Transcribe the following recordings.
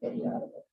Very audible.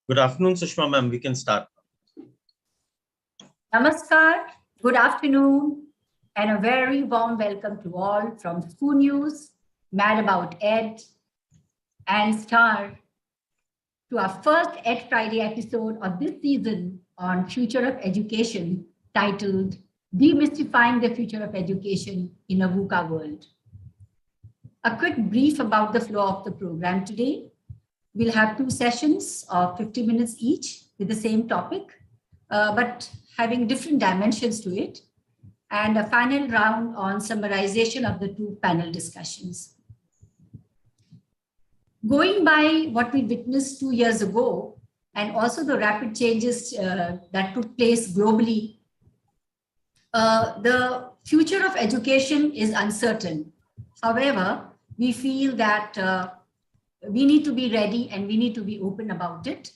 Good afternoon, Sushma ma'am. We can start. Namaskar, good afternoon, and a very warm welcome to all from School News, Mad About Ed, and Star to our first Ed Friday episode of this season on Future of Education, titled Demystifying the Future of Education in a VUCA World. A quick brief about the flow of the program today. We'll have 2 sessions of 50 minutes each with the same topic, but having different dimensions to it, and a final round on summarization of the 2 panel discussions. Going by what we witnessed 2 years ago, and also the rapid changes that took place globally, the future of education is uncertain. However, we feel that we need to be ready and we need to be open about it.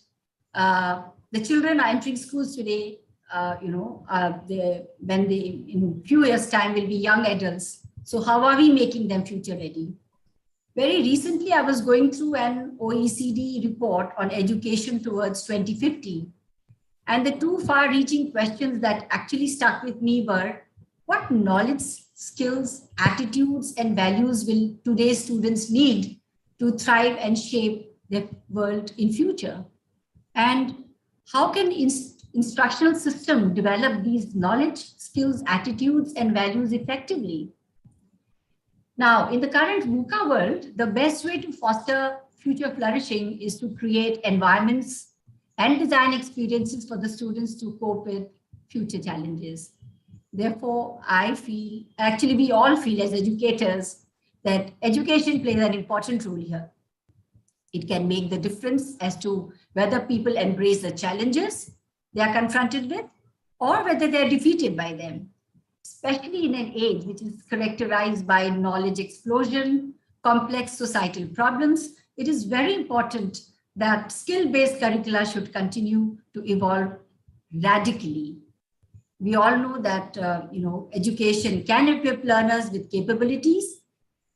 The children are entering schools today, when they, in few years' time, will be young adults. So how are we making them future ready? Very recently, I was going through an OECD report on education towards 2050. And the 2 far-reaching questions that actually stuck with me were, what knowledge, skills, attitudes, and values will today's students need to thrive and shape the world in future? And how can instructional system develop these knowledge, skills, attitudes, and values effectively? Now, in the current VUCA world, the best way to foster future flourishing is to create environments and design experiences for the students to cope with future challenges. Therefore, I feel, actually we all feel as educators, that education plays an important role here. It can make the difference as to whether people embrace the challenges they are confronted with or whether they're defeated by them, especially in an age which is characterized by knowledge explosion, complex societal problems. It is very important that skill-based curricula should continue to evolve radically. We all know that education can equip learners with capabilities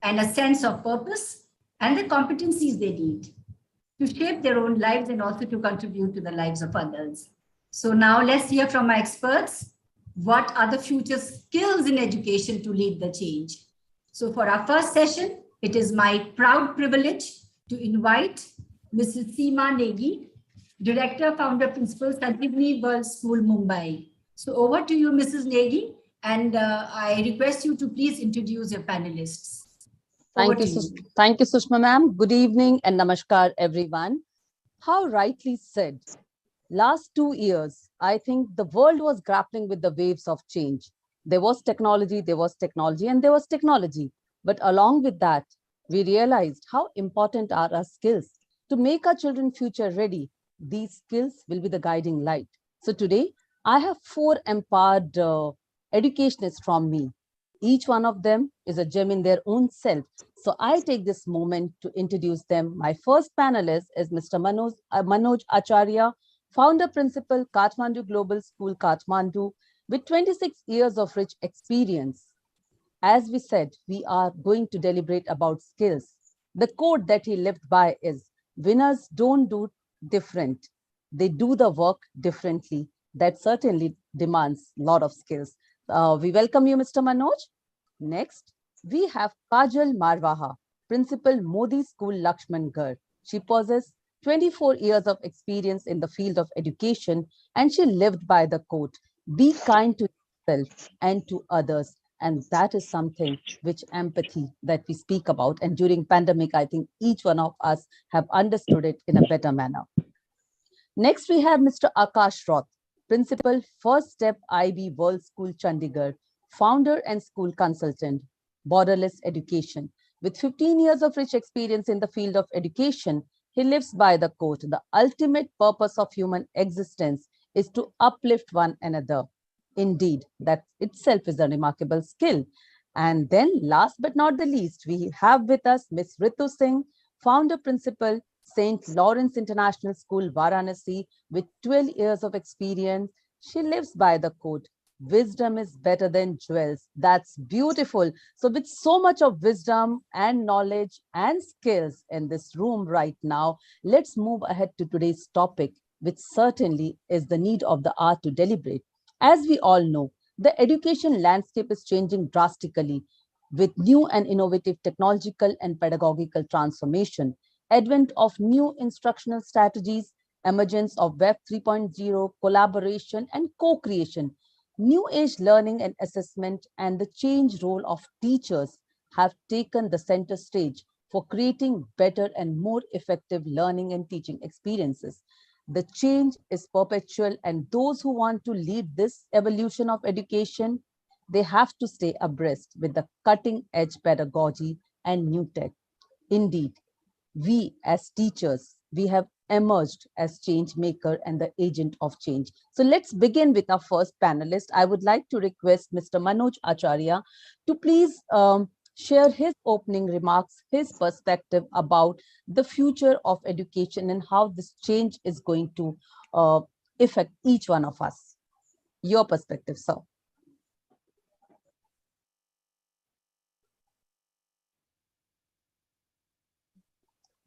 and a sense of purpose and the competencies they need to shape their own lives and also to contribute to the lives of others. So now let's hear from our experts. What are the future skills in education to lead the change? So for our first session, it is my proud privilege to invite Mrs. Seema Negi, Director, Founder, Principal, Sanjeevani World School, Mumbai. So over to you, Mrs. Negi, and I request you to please introduce your panelists. Thank you, Sushma ma'am. Good evening and namaskar, everyone. How rightly said, last 2 years, I think the world was grappling with the waves of change. There was technology, and there was technology. But along with that, we realized how important are our skills. To make our children future ready, these skills will be the guiding light. So today, I have 4 empowered educationists from me. Each one of them is a gem in their own self. So I take this moment to introduce them. My first panelist is Mr. Manoj Acharya founder principal, Kathmandu Global School, Kathmandu, with 26 years of rich experience. As we said, we are going to deliberate about skills. The code that he lived by is winners don't do different. They do the work differently. That certainly demands a lot of skills. We welcome you, Mr. Manoj. Next, we have Kajal Marwaha, Principal Modi School Lakshmangarh. She possesses 24 years of experience in the field of education, and she lived by the quote, be kind to yourself and to others. And that is something which empathy that we speak about. And during pandemic, I think each one of us have understood it in a better manner. Next, we have Mr. Akash Raut, Principal, First Step IB World School, Chandigarh, founder and school consultant, Borderless Education. With 15 years of rich experience in the field of education, he lives by the quote, the ultimate purpose of human existence is to uplift one another. Indeed, that itself is a remarkable skill. And then last but not the least, we have with us Ms. Ritu Singh, founder principal, St. Lawrence International School, Varanasi, with 12 years of experience. She lives by the quote, wisdom is better than jewels. That's beautiful. So with so much of wisdom and knowledge and skills in this room right now, let's move ahead to today's topic, which certainly is the need of the hour to deliberate. As we all know, the education landscape is changing drastically with new and innovative technological and pedagogical transformation, advent of new instructional strategies, emergence of Web 3.0, collaboration and co-creation, new age learning and assessment, and the change role of teachers have taken the center stage for creating better and more effective learning and teaching experiences. The change is perpetual, and those who want to lead this evolution of education, they have to stay abreast with the cutting edge pedagogy and new tech. Indeed, we as teachers, we have emerged as change maker and the agent of change. So let's begin with our first panelist. I would like to request Mr. Manoj Acharya to please share his opening remarks, his perspective about the future of education and how this change is going to affect each one of us. Your perspective, sir.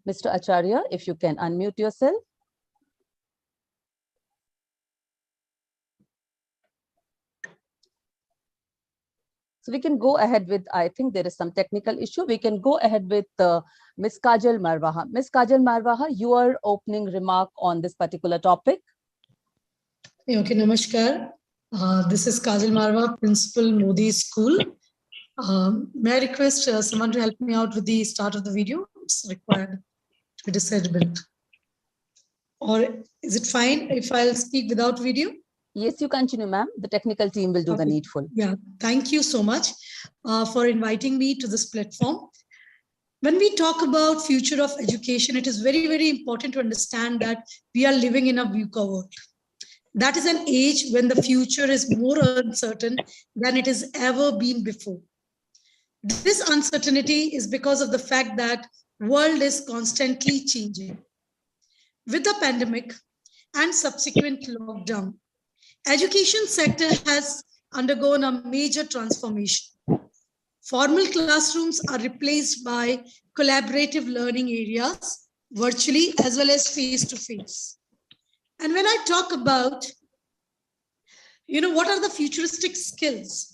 Mr. Acharya, if you can unmute yourself. So we can go ahead with, I think there is some technical issue. We can go ahead with Ms. Kajal Marwaha. Ms. Kajal Marwaha, your opening remark on this particular topic. Okay, namaskar. This is Kajal Marwaha, Principal Modi School. May I request someone to help me out with the start of the video? It's required to be disabled. Or is it fine if I'll speak without video? Yes, you continue, ma'am. The technical team will do the needful. Yeah, thank you so much for inviting me to this platform. When we talk about future of education, it is very, very important to understand that we are living in a VUCA world. That is an age when the future is more uncertain than it has ever been before. This uncertainty is because of the fact that the world is constantly changing. With the pandemic and subsequent lockdown, education sector has undergone a major transformation. Formal classrooms are replaced by collaborative learning areas, virtually as well as face-to-face. And when I talk about, what are the futuristic skills?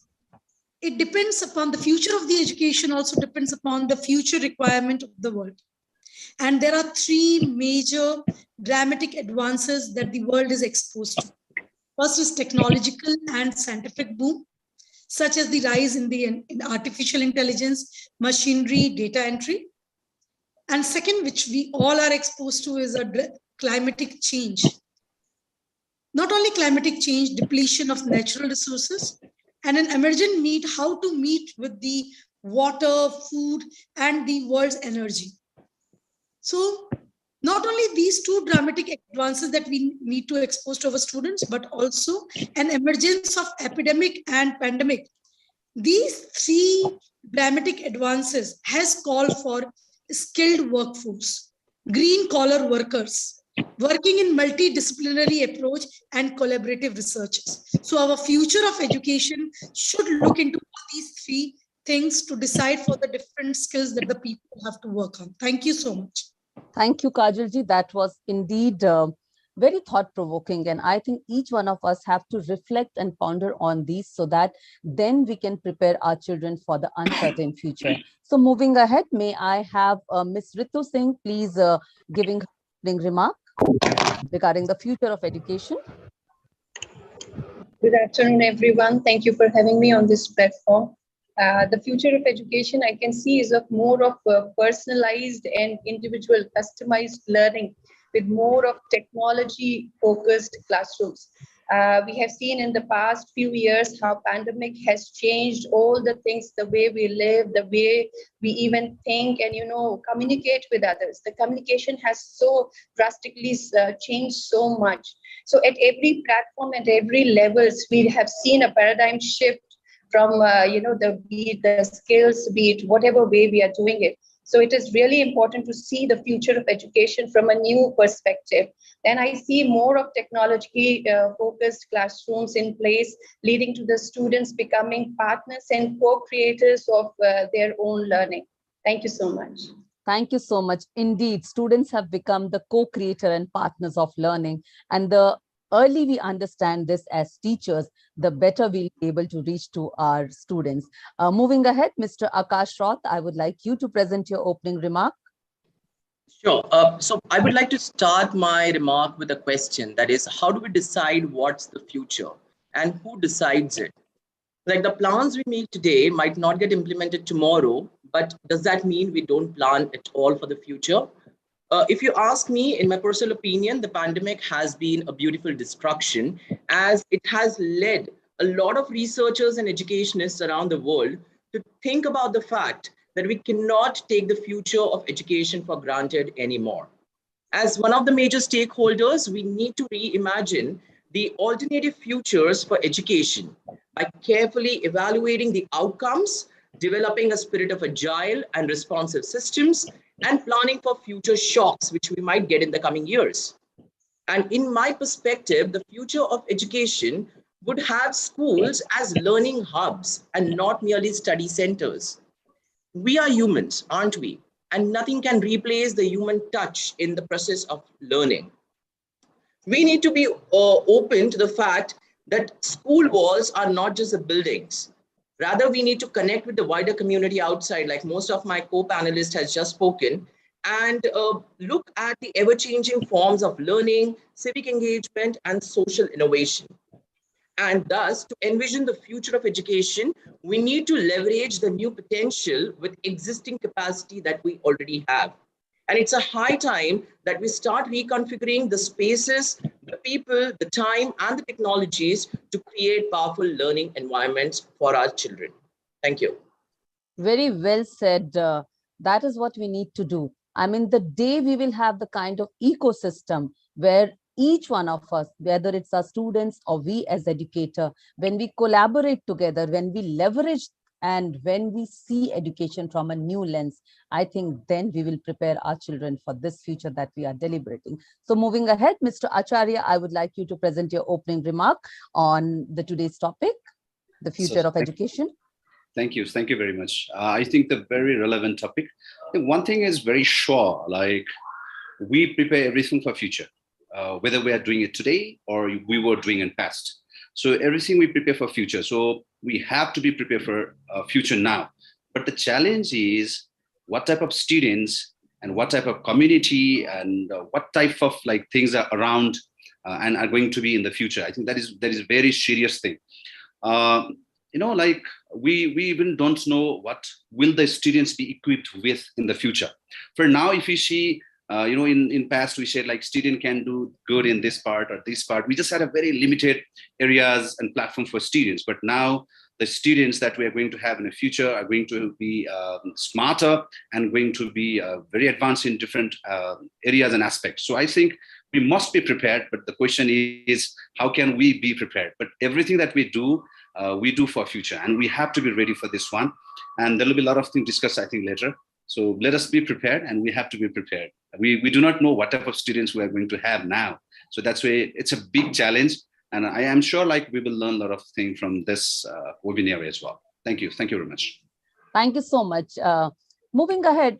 It depends upon the future of the education, also depends upon the future requirement of the world. And there are three major dramatic advances that the world is exposed to. First is technological and scientific boom, such as the rise in artificial intelligence, machinery, data entry. And second, which we all are exposed to, is a climatic change. Not only climatic change, depletion of natural resources, and an emergent need how to meet with the water, food, and the world's energy. So not only these two dramatic advances that we need to expose to our students, but also an emergence of epidemic and pandemic. These three dramatic advances has called for skilled workforce, green collar workers, working in multidisciplinary approach and collaborative researches. So our future of education should look into all these three things to decide for the different skills that the people have to work on. Thank you so much. Thank you, Kajalji. That was indeed very thought-provoking. And I think each one of us have to reflect and ponder on these so that then we can prepare our children for the uncertain future. So moving ahead, may I have Ms. Ritu Singh, please giving her opening remark regarding the future of education. Good afternoon, everyone. Thank you for having me on this platform. The future of education I can see is of more of personalized and individual customized learning with more of technology focused classrooms. We have seen in the past few years how pandemic has changed all the things, the way we live, the way we even think and, communicate with others. The communication has so drastically changed so much. So at every platform, at every levels, we have seen a paradigm shift from, the skills, be it whatever way we are doing it. So it is really important to see the future of education from a new perspective. Then I see more of technology focused classrooms in place, leading to the students becoming partners and co-creators of their own learning. Thank you so much. Thank you so much. Indeed, students have become the co-creator and partners of learning. And the early we understand this as teachers, the better we'll be able to reach to our students. Moving ahead, Mr. Akash Raut, I would like you to present your opening remark. Sure. So I would like to start my remark with a question. That is, how do we decide what's the future and who decides it? Like the plans we make today might not get implemented tomorrow, but does that mean we don't plan at all for the future? If you ask me, in my personal opinion, the pandemic has been a beautiful distraction as it has led a lot of researchers and educationists around the world to think about the fact that we cannot take the future of education for granted anymore. As one of the major stakeholders, we need to reimagine the alternative futures for education by carefully evaluating the outcomes, developing a spirit of agile and responsive systems, and planning for future shocks, which we might get in the coming years. And in my perspective, the future of education would have schools as learning hubs and not merely study centers. We are humans, aren't we? And nothing can replace the human touch in the process of learning. We need to be open to the fact that school walls are not just the buildings. Rather, we need to connect with the wider community outside, like most of my co-panelists has just spoken, and look at the ever-changing forms of learning, civic engagement, and social innovation. And thus, to envision the future of education, we need to leverage the new potential with existing capacity that we already have. And it's a high time that we start reconfiguring the spaces, the people, the time, and the technologies to create powerful learning environments for our children. Thank you. Very well said. That is what we need to do. I mean, the day we will have the kind of ecosystem where each one of us, whether it's our students or we as educator, when we collaborate together, when we leverage and when we see education from a new lens, I think then we will prepare our children for this future that we are deliberating. So moving ahead, Mr. Acharya, I would like you to present your opening remark on the today's topic, the future of education. Thank you. Thank you very much. I think the very relevant topic. One thing is very sure, like we prepare everything for future, whether we are doing it today or we were doing it past. So everything we prepare for future. So we have to be prepared for future now. But the challenge is what type of students and what type of community and what type of like things are around and are going to be in the future. I think that is a very serious thing. Like we even don't know what will the students be equipped with in the future. For now, if you see, in past we said like student can do good in this part or this part. We just had a very limited areas and platform for students. But now the students that we are going to have in the future are going to be smarter and going to be very advanced in different areas and aspects. So I think we must be prepared. But the question is, how can we be prepared? But everything that we do for future, and we have to be ready for this one. And there will be a lot of things discussed, I think, later. So let us be prepared, and we have to be prepared. We do not know what type of students we are going to have now. So that's why it's a big challenge. And I am sure like we will learn a lot of things from this webinar as well. Thank you. Thank you very much. Thank you so much. Moving ahead,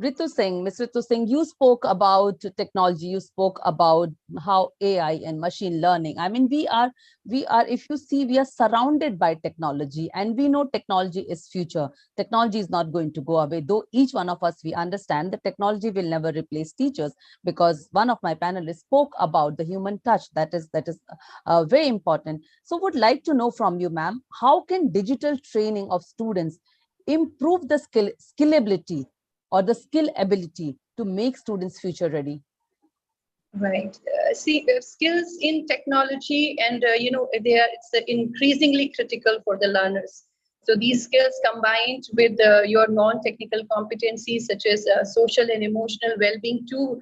Ritu Singh, Ms. Ritu Singh, you spoke about technology. You spoke about how AI and machine learning. I mean, we are, if you see, we are surrounded by technology, and we know technology is future. Technology is not going to go away. Though each one of us, we understand that technology will never replace teachers, because one of my panelists spoke about the human touch. That is very important. So would like to know from you, ma'am, how can digital training of students improve the skillability or the skill ability to make students future ready? Right. Skills in technology and, it's increasingly critical for the learners. So these skills combined with your non-technical competencies such as social and emotional well-being too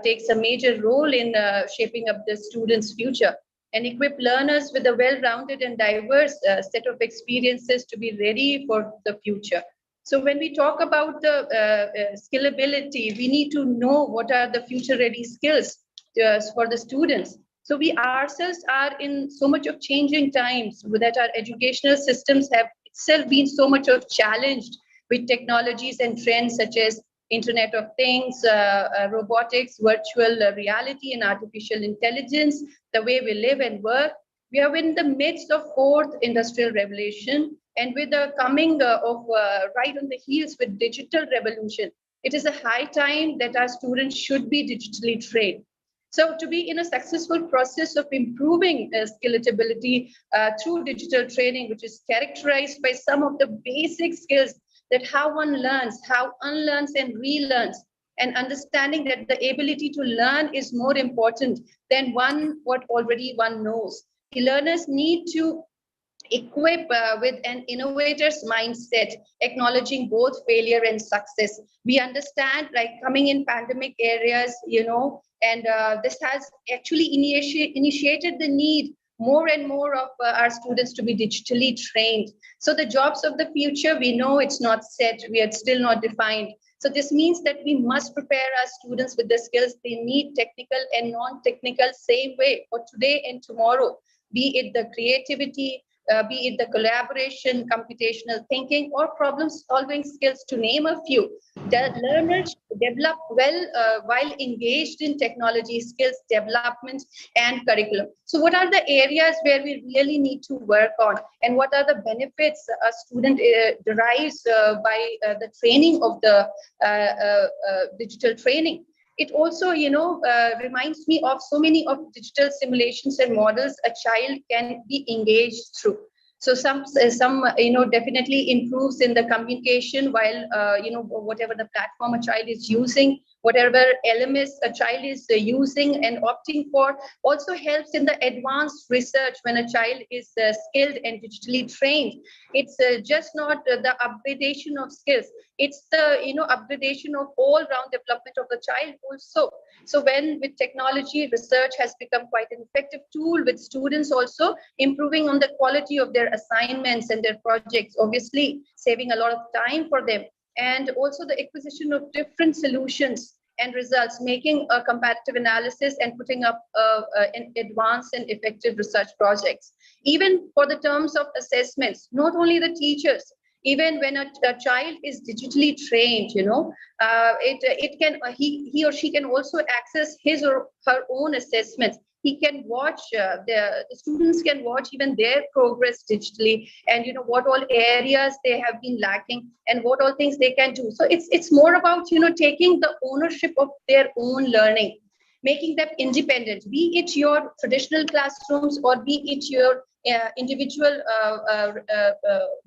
takes a major role in shaping up the students' future, and equip learners with a well-rounded and diverse set of experiences to be ready for the future. So when we talk about the skillability, we need to know what are the future-ready skills for the students. So we ourselves are in so much of changing times that our educational systems have itself been so much of challenged with technologies and trends such as Internet of Things, robotics, virtual reality, and artificial intelligence, the way we live and work. We are in the midst of fourth industrial revolution, and with the coming of right on the heels with digital revolution, it is a high time that our students should be digitally trained. So to be in a successful process of improving skillability through digital training, which is characterized by some of the basic skills that how one learns, how unlearns and relearns, and understanding that the ability to learn is more important than what already one knows. The learners need to equip with an innovator's mindset, acknowledging both failure and success. We understand, like coming in pandemic areas, and this has actually initiated the need more and more of our students to be digitally trained. So the jobs of the future, we know it's not set, we are still not defined. So this means that we must prepare our students with the skills they need, technical and non-technical, same way for today and tomorrow, be it the creativity, be it the collaboration, computational thinking, or problem-solving skills, to name a few. The learners develop well while engaged in technology skills development and curriculum. So what are the areas where we really need to work on, and what are the benefits a student derives by the training of the digital training? It also, reminds me of so many of digital simulations and models a child can be engaged through. So some definitely improves in the communication while, whatever the platform a child is using, whatever LMS a child is using and opting for, also helps in the advanced research when a child is skilled and digitally trained. It's just not the upgradation of skills. It's the, upgradation of all-round development of the child also. So when with technology, research has become quite an effective tool with students also improving on the quality of their assignments and their projects, obviously saving a lot of time for them. And also the acquisition of different solutions and results, making a comparative analysis and putting up an advanced and effective research projects. Even for the terms of assessments, not only the teachers, even when a child is digitally trained, he or she can also access his or her own assessments. He can watch, the students can watch even their progress digitally, and what all areas they have been lacking and what all things they can do. So it's more about taking the ownership of their own learning, making them independent, be it your traditional classrooms or be it your individual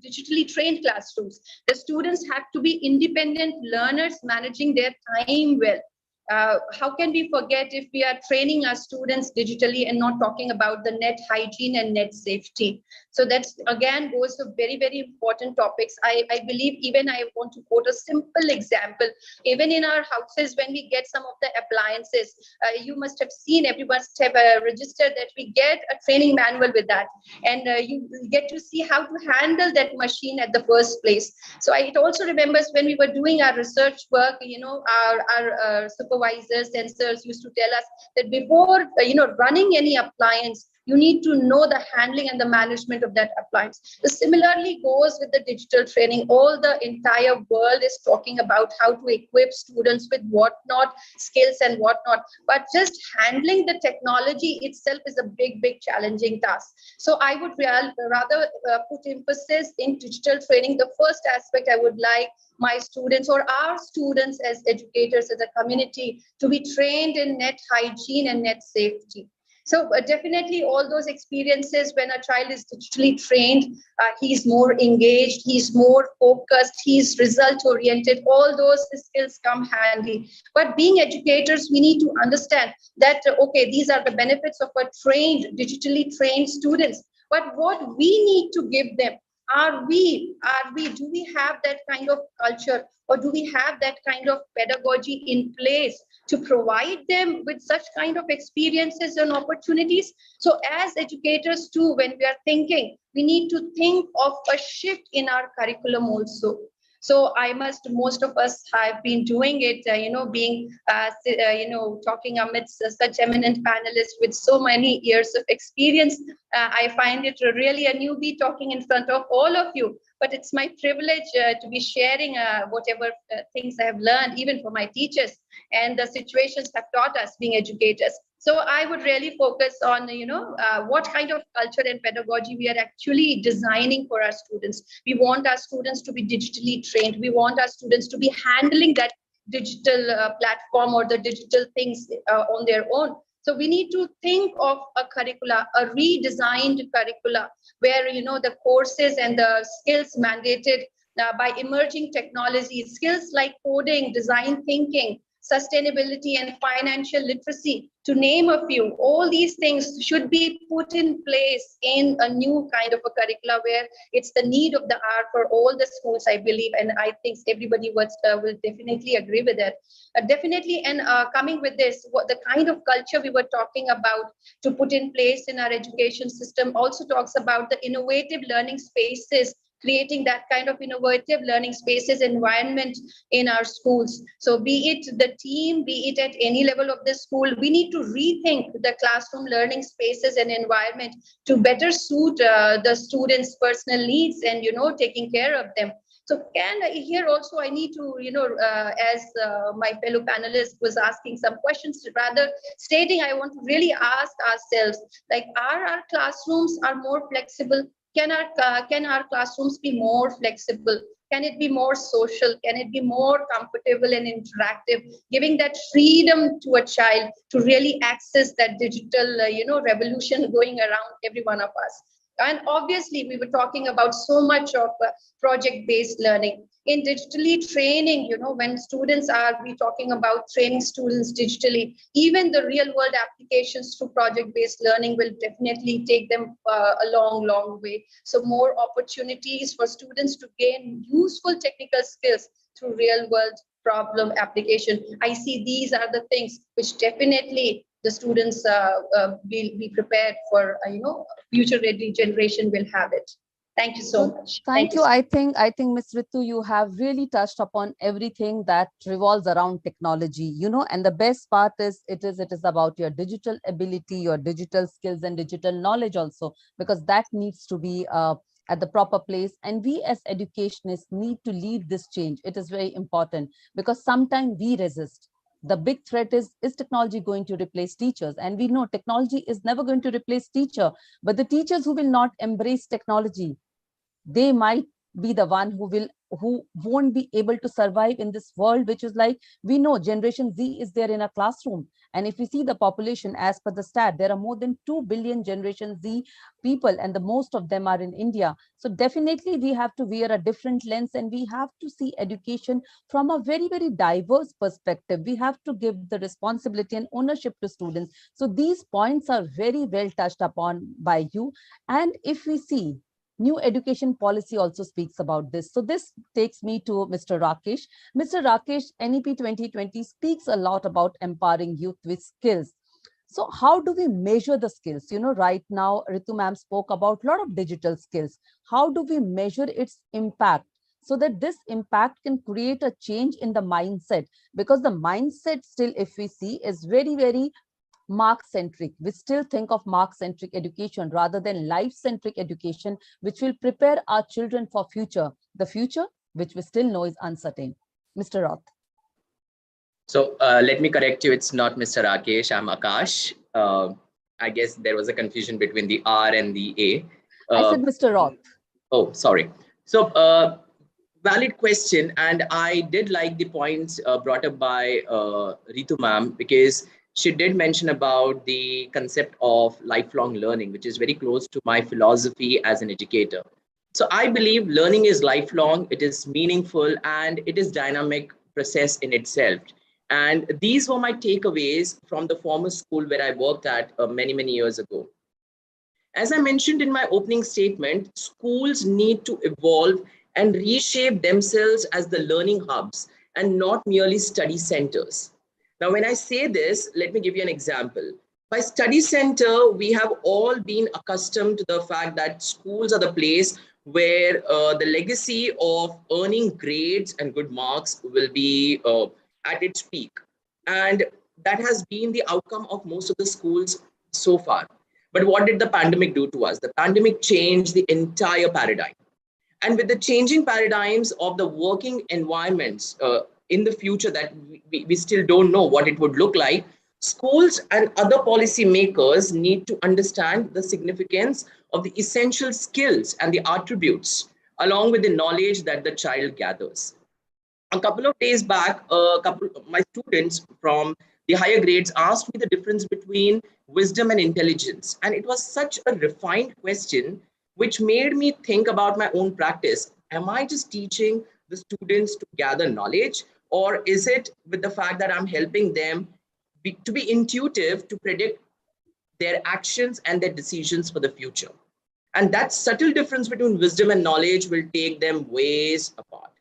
digitally trained classrooms. The students have to be independent learners, managing their time well. How can we forget if we are training our students digitally and not talking about the net hygiene and net safety? So that's again goes to very, very important topics. I believe, even I want to quote a simple example. Even in our houses, when we get some of the appliances, you must have seen, everyone must have registered that we get a training manual with that. And you get to see how to handle that machine at the first place. So it also remembers when we were doing our research work, our supervisors, censors used to tell us that before, running any appliance, you need to know the handling and the management of that appliance. So similarly goes with the digital training. All the entire world is talking about how to equip students with whatnot skills and whatnot. But just handling the technology itself is a big, big challenging task. So I would rather put emphasis in digital training. The first aspect I would like my students or our students as educators, as a community, to be trained in net hygiene and net safety. So definitely all those experiences, when a child is digitally trained, he's more engaged, he's more focused, he's result oriented, all those skills come handy. But being educators, we need to understand that, okay, these are the benefits of a digitally trained students. But what we need to give them, do we have that kind of culture, or do we have that kind of pedagogy in place to provide them with such kind of experiences and opportunities? So as educators too, when we are thinking, we need to think of a shift in our curriculum also. So most of us have been doing it, talking amidst such eminent panelists with so many years of experience. I find it really a newbie talking in front of all of you, but it's my privilege to be sharing whatever things I have learned, even for my teachers, and the situations have taught us being educators. So I would really focus on, what kind of culture and pedagogy we are actually designing for our students. We want our students to be digitally trained. We want our students to be handling that digital platform or the digital things on their own. So we need to think of a redesigned curricula, where, the courses and the skills mandated by emerging technologies, skills like coding, design thinking, sustainability, and financial literacy, to name a few. All these things should be put in place in a new kind of a curricula, where it's the need of the hour for all the schools, I believe. And I think everybody will definitely agree with that. Definitely. And coming with this, what the kind of culture we were talking about to put in place in our education system also talks about the innovative learning spaces, creating that kind of innovative learning spaces environment in our schools. So be it the team, be it at any level of the school, we need to rethink the classroom learning spaces and environment to better suit the students' personal needs and, taking care of them. So here also I need to, as my fellow panelist was asking some questions, rather stating, I want to really ask ourselves, like, are our classrooms are more flexible? Can our classrooms be more flexible? Can it be more social? Can it be more comfortable and interactive, giving that freedom to a child to really access that digital, revolution going around every one of us? And obviously, we were talking about so much of project-based learning. In digitally training, when students we talking about training students digitally, even the real world applications through project-based learning will definitely take them a long, long way. So more opportunities for students to gain useful technical skills through real world problem application. I see these are the things which definitely the students will be prepared for, future ready generation will have it. Thank you so much. Thank you. I think Ms. Ritu, you have really touched upon everything that revolves around technology, and the best part is it is about your digital ability, your digital skills and digital knowledge also, because that needs to be at the proper place. And we as educationists need to lead this change. It is very important, because sometimes we resist. The big threat is technology going to replace teachers? And we know technology is never going to replace teacher, but the teachers who will not embrace technology, they might be the one who won't be able to survive in this world, which is like, we know Generation Z is there in a classroom. And if we see the population as per the stat, there are more than 2 billion Generation Z people, and the most of them are in India. So definitely we have to wear a different lens, and we have to see education from a very, very diverse perspective. We have to give the responsibility and ownership to students. So these points are very well touched upon by you. And if we see, new education policy also speaks about this. So this takes me to Mr. Rakesh. Mr. Rakesh, NEP 2020 speaks a lot about empowering youth with skills. So how do we measure the skills? You know, right now, Ritu ma'am spoke about a lot of digital skills. How do we measure its impact so that this impact can create a change in the mindset? Because the mindset still, if we see, is very, very mark-centric. We still think of mark-centric education rather than life-centric education, which will prepare our children for future. The future, which we still know is uncertain. Mr. Raut. So let me correct you. It's not Mr. Rakesh. I'm Akash. I guess there was a confusion between the R and the A. I said Mr. Raut. Oh, sorry. So valid question. And I did like the points brought up by Ritu ma'am, because she did mention about the concept of lifelong learning, which is very close to my philosophy as an educator. So I believe learning is lifelong, it is meaningful, and it is dynamic process in itself. And these were my takeaways from the former school where I worked at many, many years ago. As I mentioned in my opening statement, schools need to evolve and reshape themselves as the learning hubs and not merely study centers. Now, when I say this, let me give you an example. By study center, we have all been accustomed to the fact that schools are the place where the legacy of earning grades and good marks will be at its peak. And that has been the outcome of most of the schools so far. But what did the pandemic do to us? The pandemic changed the entire paradigm. And with the changing paradigms of the working environments in the future that we still don't know what it would look like, schools and other policy makers need to understand the significance of the essential skills and the attributes, along with the knowledge that the child gathers. A couple of days back, my students from the higher grades asked me the difference between wisdom and intelligence. And it was such a refined question, which made me think about my own practice. Am I just teaching the students to gather knowledge, or is it with the fact that I'm helping them to be intuitive to predict their actions and their decisions for the future? And that subtle difference between wisdom and knowledge will take them ways apart.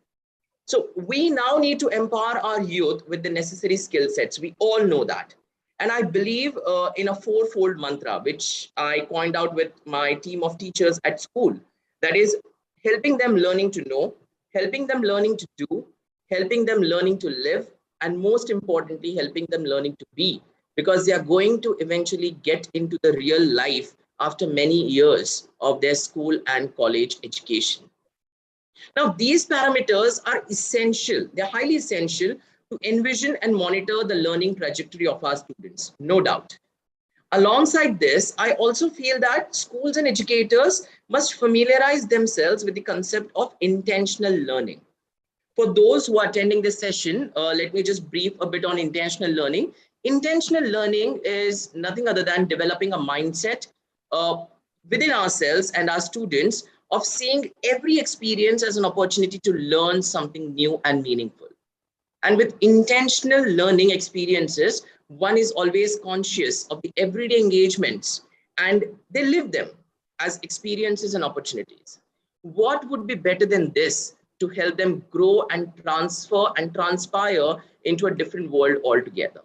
So we now need to empower our youth with the necessary skill sets. We all know that. And I believe in a fourfold mantra, which I coined out with my team of teachers at school. That is helping them learning to know, helping them learning to do, helping them learning to live, and most importantly, helping them learning to be, because they are going to eventually get into the real life after many years of their school and college education. Now, these parameters are essential. They're highly essential to envision and monitor the learning trajectory of our students, no doubt. Alongside this, I also feel that schools and educators must familiarize themselves with the concept of intentional learning. For those who are attending this session, let me just brief a bit on intentional learning. Intentional learning is nothing other than developing a mindset within ourselves and our students of seeing every experience as an opportunity to learn something new and meaningful. And with intentional learning experiences, one is always conscious of the everyday engagements and they live them as experiences and opportunities. What would be better than this to help them grow and transfer and transpire into a different world altogether?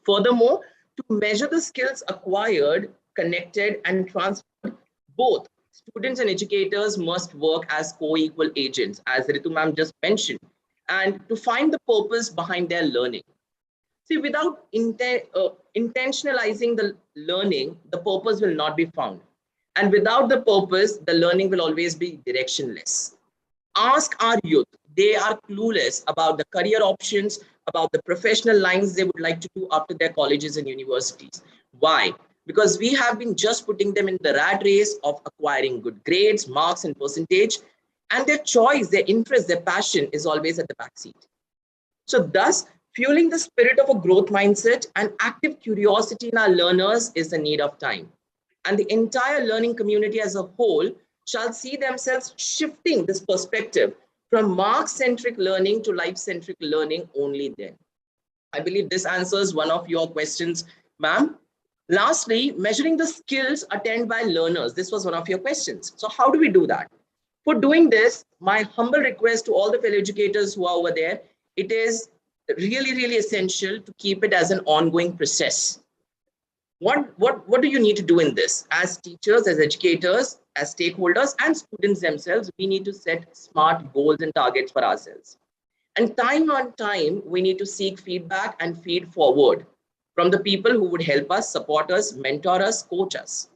Furthermore, to measure the skills acquired, connected, and transferred, both students and educators must work as co-equal agents, as Ritu ma'am just mentioned, and to find the purpose behind their learning. See, without intentionalizing the learning, the purpose will not be found. And without the purpose, the learning will always be directionless. Ask our youth. They are clueless about the career options, about the professional lines they would like to do after their colleges and universities. Why? Because we have been just putting them in the rat race of acquiring good grades, marks, and percentage. and their choice, their interest, their passion is always at the backseat. So thus, fueling the spirit of a growth mindset and active curiosity in our learners is the need of time. And the entire learning community as a whole shall see themselves shifting this perspective from mark-centric learning to life-centric learning only then. I believe this answers one of your questions, ma'am. Lastly, measuring the skills attained by learners. This was one of your questions. So how do we do that? For doing this, my humble request to all the fellow educators who are over there, it is really, really essential to keep it as an ongoing process. What do you need to do in this? As teachers, as educators, as stakeholders, and students themselves, we need to set smart goals and targets for ourselves. And time on time, we need to seek feedback and feed forward from the people who would help us, support us, mentor us, coach us.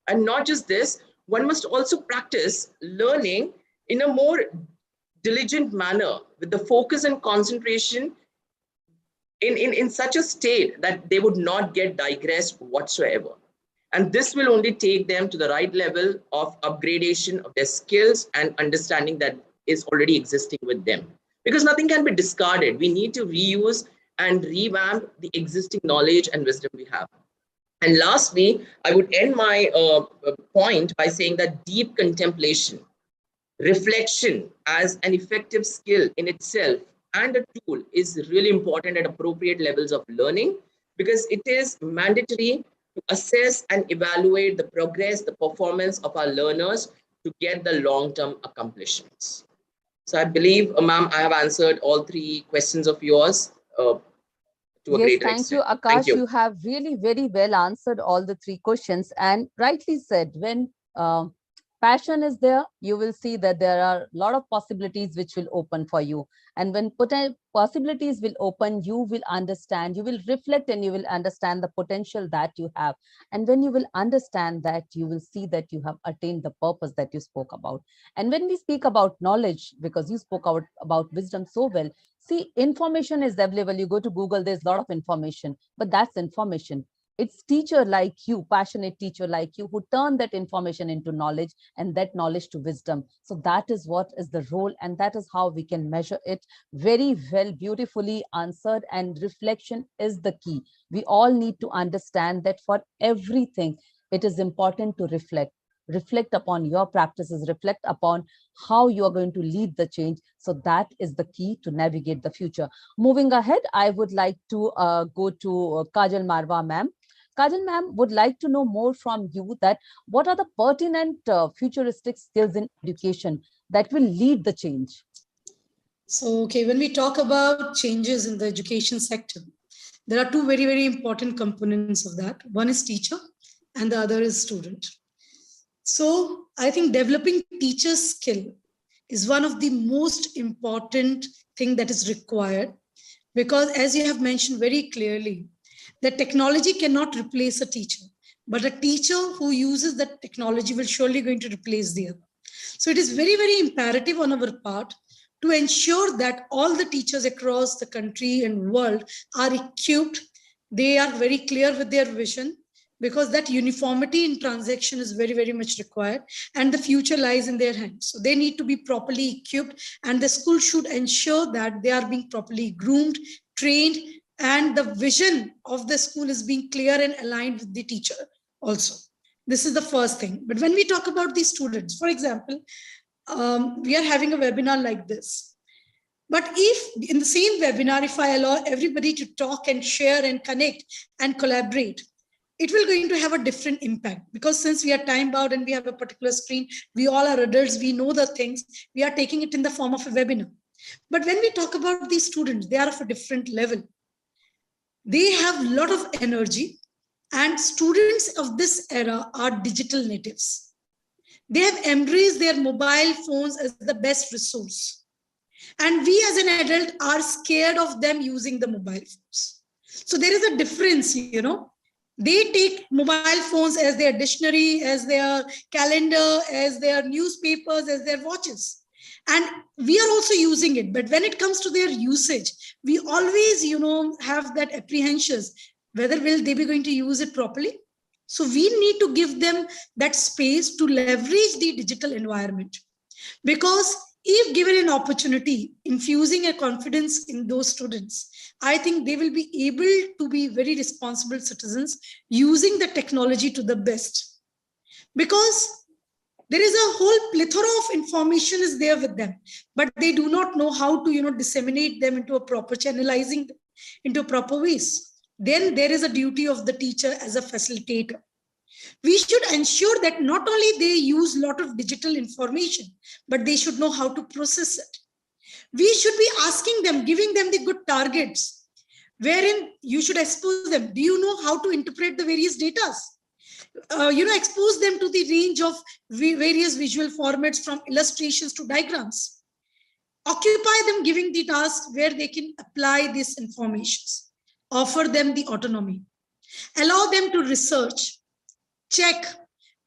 And not just this, one must also practice learning in a more diligent manner with the focus and concentration in such a state that they would not get digressed whatsoever. And this will only take them to the right level of upgradation of their skills and understanding that is already existing with them. Because nothing can be discarded. We need to reuse and revamp the existing knowledge and wisdom we have. And lastly, I would end my point by saying that deep contemplation, reflection as an effective skill in itself and a tool is really important at appropriate levels of learning, because it is mandatory to assess and evaluate the progress, the performance of our learners to get the long-term accomplishments. So I believe, ma'am, I have answered all three questions of yours to a greater thank extent. you, Akash. Thank you. You have really very well answered all the three questions, and rightly said, when passion is there, you will see that there are a lot of possibilities which will open for you. And when possibilities will open, you will understand, you will reflect, and you will understand the potential that you have. And when you will understand that, you will see that you have attained the purpose that you spoke about. And when we speak about knowledge, because you spoke about wisdom so well, see, information is available. You go to Google, there's a lot of information, but that's information. It's teacher like you, passionate teacher like you, who turn that information into knowledge and that knowledge to wisdom. So that is what is the role, and that is how we can measure it. Very well, beautifully answered, and reflection is the key. We all need to understand that for everything, it is important to reflect. Reflect upon your practices, reflect upon how you are going to lead the change. So that is the key to navigate the future. Moving ahead, I would like to go to Kajal Marwaha ma'am. Kajal ma'am would like to know more from you that what are the pertinent futuristic skills in education that will lead the change? So, okay, when we talk about changes in the education sector, there are two very, very important components of that. One is teacher and the other is student. So I think developing teacher skill is one of the most important thing that is required, because as you have mentioned very clearly, that technology cannot replace a teacher, but a teacher who uses that technology will surely going to replace the other. So it is very, very imperative on our part to ensure that all the teachers across the country and world are equipped. They are very clear with their vision, because that uniformity in transaction is very, very much required, and the future lies in their hands. So they need to be properly equipped, and the school should ensure that they are being properly groomed, trained, and the vision of the school is being clear and aligned with the teacher also. This is the first thing. But when we talk about the students, for example, we are having a webinar like this. But if in the same webinar, if I allow everybody to talk and share and connect and collaborate, it will going to have a different impact, because since we are time bound and we have a particular screen, we all are adults, we know the things, we are taking it in the form of a webinar. But when we talk about these students, they are of a different level. They have a lot of energy, and students of this era are digital natives. They have embraced their mobile phones as the best resource. And we as an adult are scared of them using the mobile phones. So there is a difference, you know. They take mobile phones as their dictionary, as their calendar, as their newspapers, as their watches. And we are also using it. But when it comes to their usage, we always, have that apprehensions, whether will they be going to use it properly. So we need to give them that space to leverage the digital environment. Because if given an opportunity, infusing a confidence in those students, I think they will be able to be very responsible citizens using the technology to the best. Because there is a whole plethora of information is there with them, but they do not know how to, disseminate them into a proper channelizing into proper ways. Then there is a duty of the teacher as a facilitator. We should ensure that not only they use a lot of digital information, but they should know how to process it. We should be asking them, giving them the good targets, wherein you should expose them. Do you know how to interpret the various data? Expose them to the range of various visual formats from illustrations to diagrams. Occupy them giving the task where they can apply these informations. Offer them the autonomy. Allow them to research. Check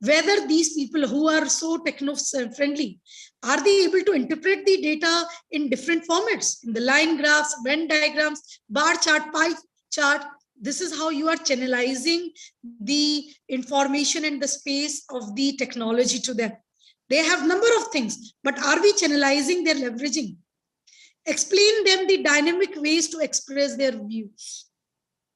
whether these people who are so techno-friendly, are they able to interpret the data in different formats, in the line graphs, Venn diagrams, bar chart, pie chart. This is how you are channelizing the information and the space of the technology to them. They have a number of things, but are we channelizing their leveraging? Explain them the dynamic ways to express their views.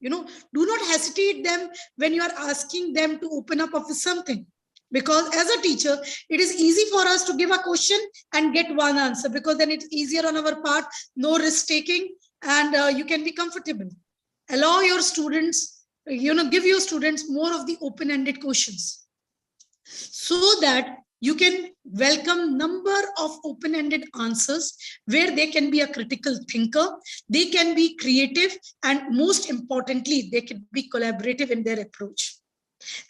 Do not hesitate them when you are asking them to open up of something. Because as a teacher, it is easy for us to give a question and get one answer, because then it's easier on our part, no risk taking, and you can be comfortable. Allow your students, give your students more of the open-ended questions so that you can welcome number of open-ended answers where they can be a critical thinker, they can be creative, and most importantly, they can be collaborative in their approach.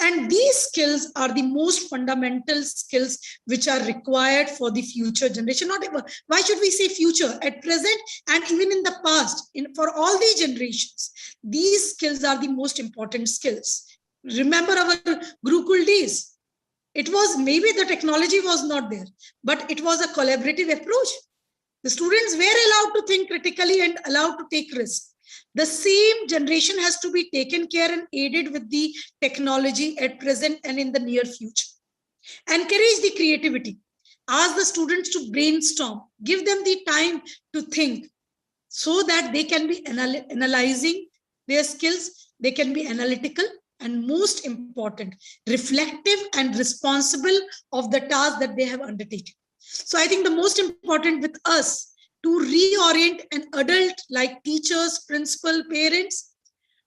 And these skills are the most fundamental skills which are required for the future generation. Not ever. Why should we say future? At present and even in the past, for all the generations, these skills are the most important skills. Remember our Gurukul days. It was maybe the technology was not there, but it was a collaborative approach. The students were allowed to think critically and allowed to take risks. The same generation has to be taken care and aided with the technology at present and in the near future. Encourage the creativity. Ask the students to brainstorm. Give them the time to think so that they can be analyzing their skills. They can be analytical and, most important, reflective and responsible of the task that they have undertaken. So I think the most important with us to reorient an adult like teachers, principal, parents,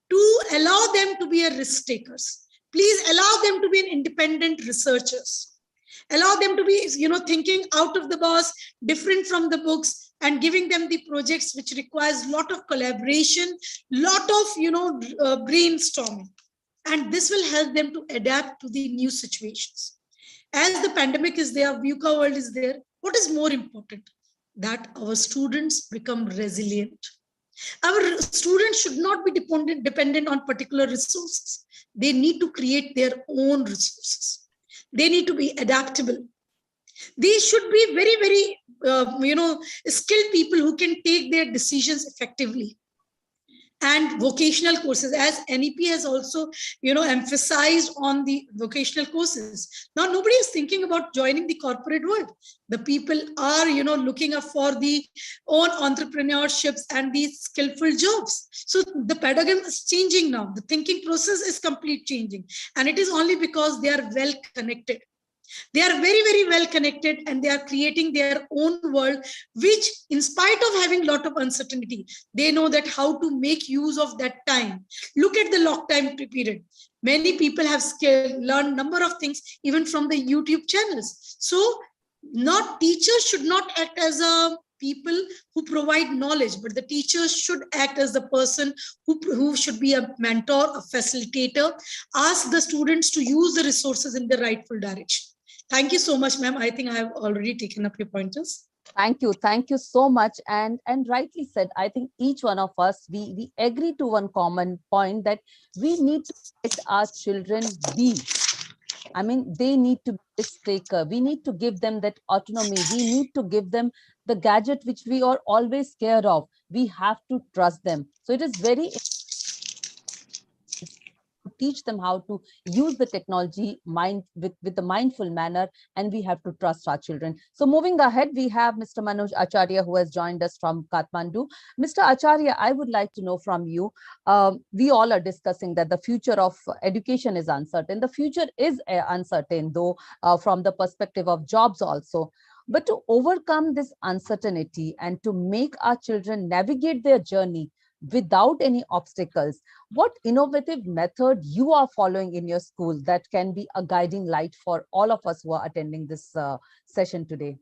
to allow them to be a risk takers. Please allow them to be an independent researchers. Allow them to be, thinking out of the box, different from the books, and giving them the projects which requires a lot of collaboration, lot of, brainstorming. And this will help them to adapt to the new situations. As the pandemic is there, VUCA world is there, what is more important? That our students become resilient. Our students should not be dependent on particular resources. They need to create their own resources. They need to be adaptable. They should be very, very, skilled people who can take their decisions effectively. And vocational courses, as NEP has also, emphasized on the vocational courses. Now, nobody is thinking about joining the corporate world. The people are, looking up for the own entrepreneurships and these skillful jobs. So the paradigm is changing now. The thinking process is completely changing. And it is only because they are well connected. They are very, very well connected, and they are creating their own world, which in spite of having a lot of uncertainty, they know that how to make use of that time. Look at the lock time period. Many people have learned number of things even from the YouTube channels. So teachers should not act as a people who provide knowledge, but the teachers should act as the person who should be a mentor, a facilitator, ask the students to use the resources in the rightful direction. Thank you so much, ma'am. I think I have already taken up your pointers. Thank you. Thank you so much. And rightly said, I think each one of us, we agree to one common point that we need to let our children be. I mean, they need to be risk taker. We need to give them that autonomy. We need to give them the gadget which we are always scared of. We have to trust them. So it is very teach them how to use the technology with a mindful manner, and we have to trust our children. So moving ahead, we have Mr. Manoj Acharya, who has joined us from Kathmandu. Mr. Acharya, I would like to know from you, we all are discussing that the future of education is uncertain. The future is uncertain, though, from the perspective of jobs also. But to overcome this uncertainty and to make our children navigate their journey without any obstacles, what innovative method you are following in your school that can be a guiding light for all of us who are attending this session today?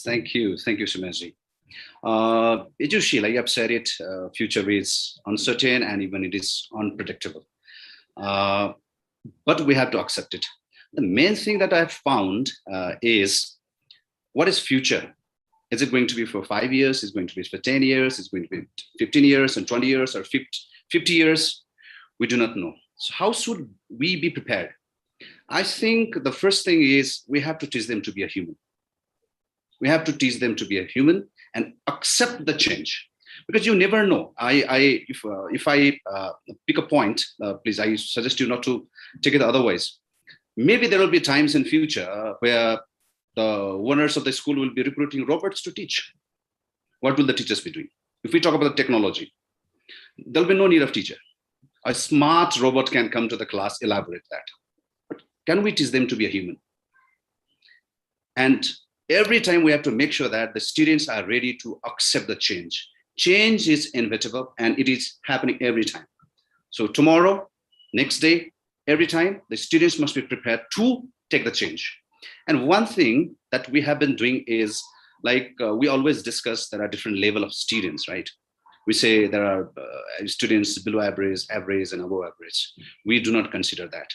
Thank you, Sumaji. Like you have said it, future is uncertain and even it is unpredictable. But we have to accept it. The main thing that I've found is, what is future? Is it going to be for 5 years? Is it going to be for 10 years? Is it going to be 15 years and 20 years or 50 years? We do not know. So how should we be prepared? I think the first thing is we have to teach them to be a human. We have to teach them to be a human and accept the change, because you never know. If I pick a point, please, I suggest you not to take it otherwise. Maybe there will be times in future where the owners of the school will be recruiting robots to teach. What will the teachers be doing? If we talk about the technology, there'll be no need of teacher. A smart robot can come to the class, elaborate that. But can we teach them to be a human? And every time we have to make sure that the students are ready to accept the change. Change is inevitable and it is happening every time. So tomorrow, next day, every time, the students must be prepared to take the change. And one thing that we have been doing is, like we always discuss, there are different level of students, right? We say there are students below average, average, and above average. We do not consider that.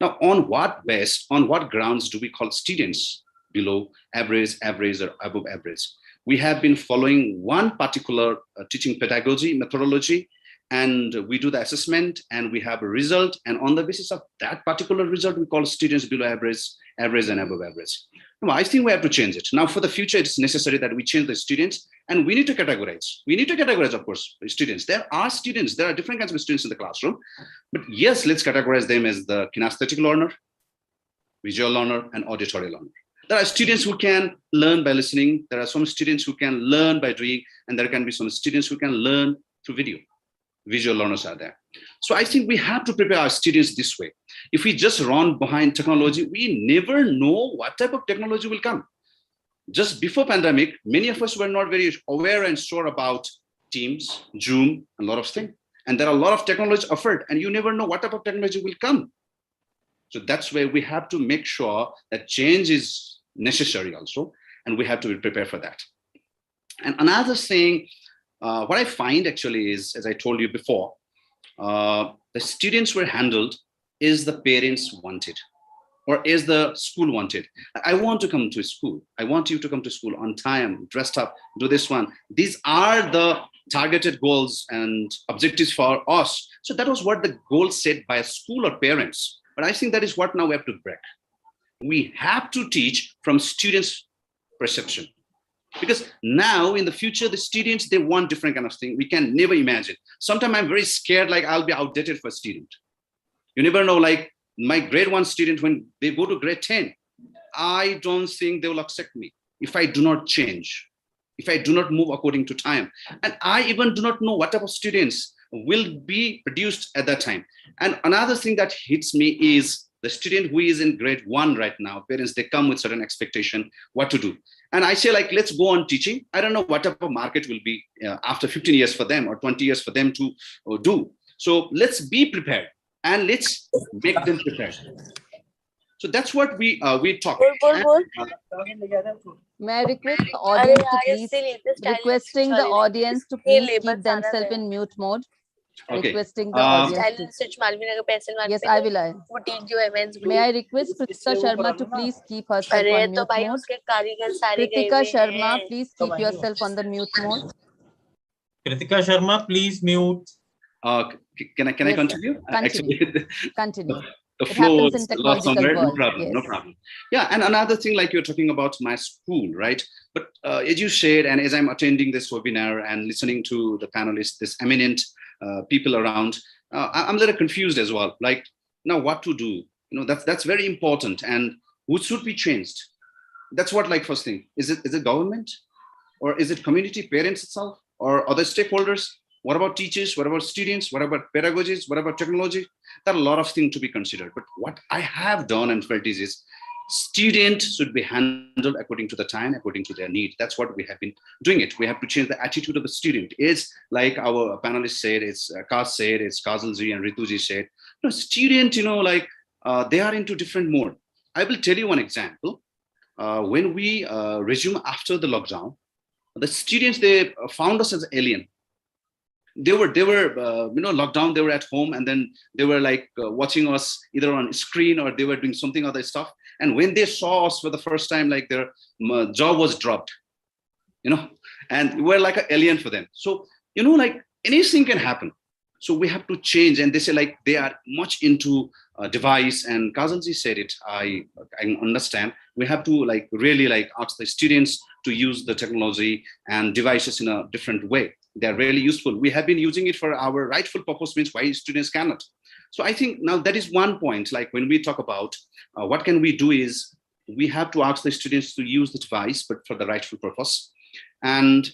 Now, on what base, on what grounds do we call students below average, average, or above average? We have been following one particular teaching pedagogy, methodology, and we do the assessment and we have a result. And on the basis of that particular result, we call students below average, average, and above average. Now, I think we have to change it. Now, for the future, it's necessary that we change the students and we need to categorize. We need to categorize, of course, students. There are students, there are different kinds of students in the classroom. But yes, let's categorize them as the kinesthetic learner, visual learner, and auditory learner. There are students who can learn by listening. There are some students who can learn by doing, and there can be some students who can learn through video. Visual learners are there. So I think we have to prepare our students this way. If we just run behind technology, we never know what type of technology will come. Just before pandemic, many of us were not very aware and sure about Teams, Zoom, a lot of things. And there are a lot of technology offered, and you never know what type of technology will come. So that's where we have to make sure that change is necessary also, and we have to be prepared for that. And another thing, what I find actually is, as I told you before, the students were handled is the parents wanted, or is the school wanted. I want to come to school. I want you to come to school on time, dressed up, do this one. These are the targeted goals and objectives for us. So that was what the goal set by a school or parents. But I think that is what now we have to break. We have to teach from students' perception. Because now in the future, the students, they want different kind of thing. We can never imagine. Sometimes I'm very scared, like I'll be outdated for a student. You never know, like my grade 1 student, when they go to grade 10, I don't think they will accept me if I do not change, if I do not move according to time. And I even do not know what type of students will be produced at that time. And another thing that hits me is the student who is in grade 1 right now, parents, they come with certain expectation, what to do. And I say, like, let's go on teaching. I don't know what type of market will be after 15 years for them or 20 years for them to do. So let's be prepared and let's make them prepared. So that's what we talk. May I request the audience to please, requesting the audience to please keep themselves in mute mode. Okay. Requesting the audience to, yes, I will. May I request Kritika Sharma to please keep herself on mute mode. Kritika Sharma, please keep yourself on the mute mode. Kritika Sharma, please mute. Can I continue? Continue. Continue. The flow is lost somewhere. World. No problem. Yes. No problem. Yeah, and another thing, like you're talking about my school, right? But as you shared, and as I'm attending this webinar and listening to the panelists, this eminent people around, I'm a little confused as well. Like, now what to do? That's very important. And what should be changed? That's what, like, first thing, is it government, or is it community, parents itself, or other stakeholders? What about teachers? What about students? What about pedagogies? What about technology? There are a lot of things to be considered. But what I have done and felt is students should be handled according to the time, according to their need. That's what we have been doing it. We have to change the attitude of the student. It's like our panelists said, it's Akash said, it's Kajal ji and Ritu ji said. Student, they are into different mode. I will tell you one example. When we resume after the lockdown, the students, they found us as alien. They were locked down. They were at home, and then they were like watching us either on screen or they were doing something other stuff. And when they saw us for the first time, like, their jaw was dropped, and we're like an alien for them. So, like, anything can happen. So we have to change. And they say, like, they are much into device, and Kajal ji said it. I understand. We have to, like, really, like, ask the students to use the technology and devices in a different way. They're really useful. We have been using it for our rightful purpose, means why students cannot. So I think now that is one point. Like, when we talk about what can we do, is we have to ask the students to use the device, but for the rightful purpose. And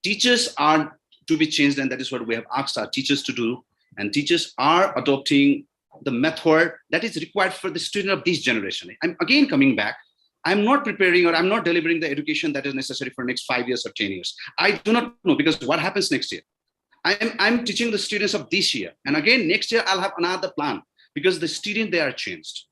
teachers are to be changed, and that is what we have asked our teachers to do. And teachers are adopting the method that is required for the student of this generation. I'm again coming back. I'm not preparing, or I'm not delivering the education that is necessary for next 5 years or 10 years. I do not know, because what happens next year? I'm teaching the students of this year. And again, next year, I'll have another plan, because the students, they are changed.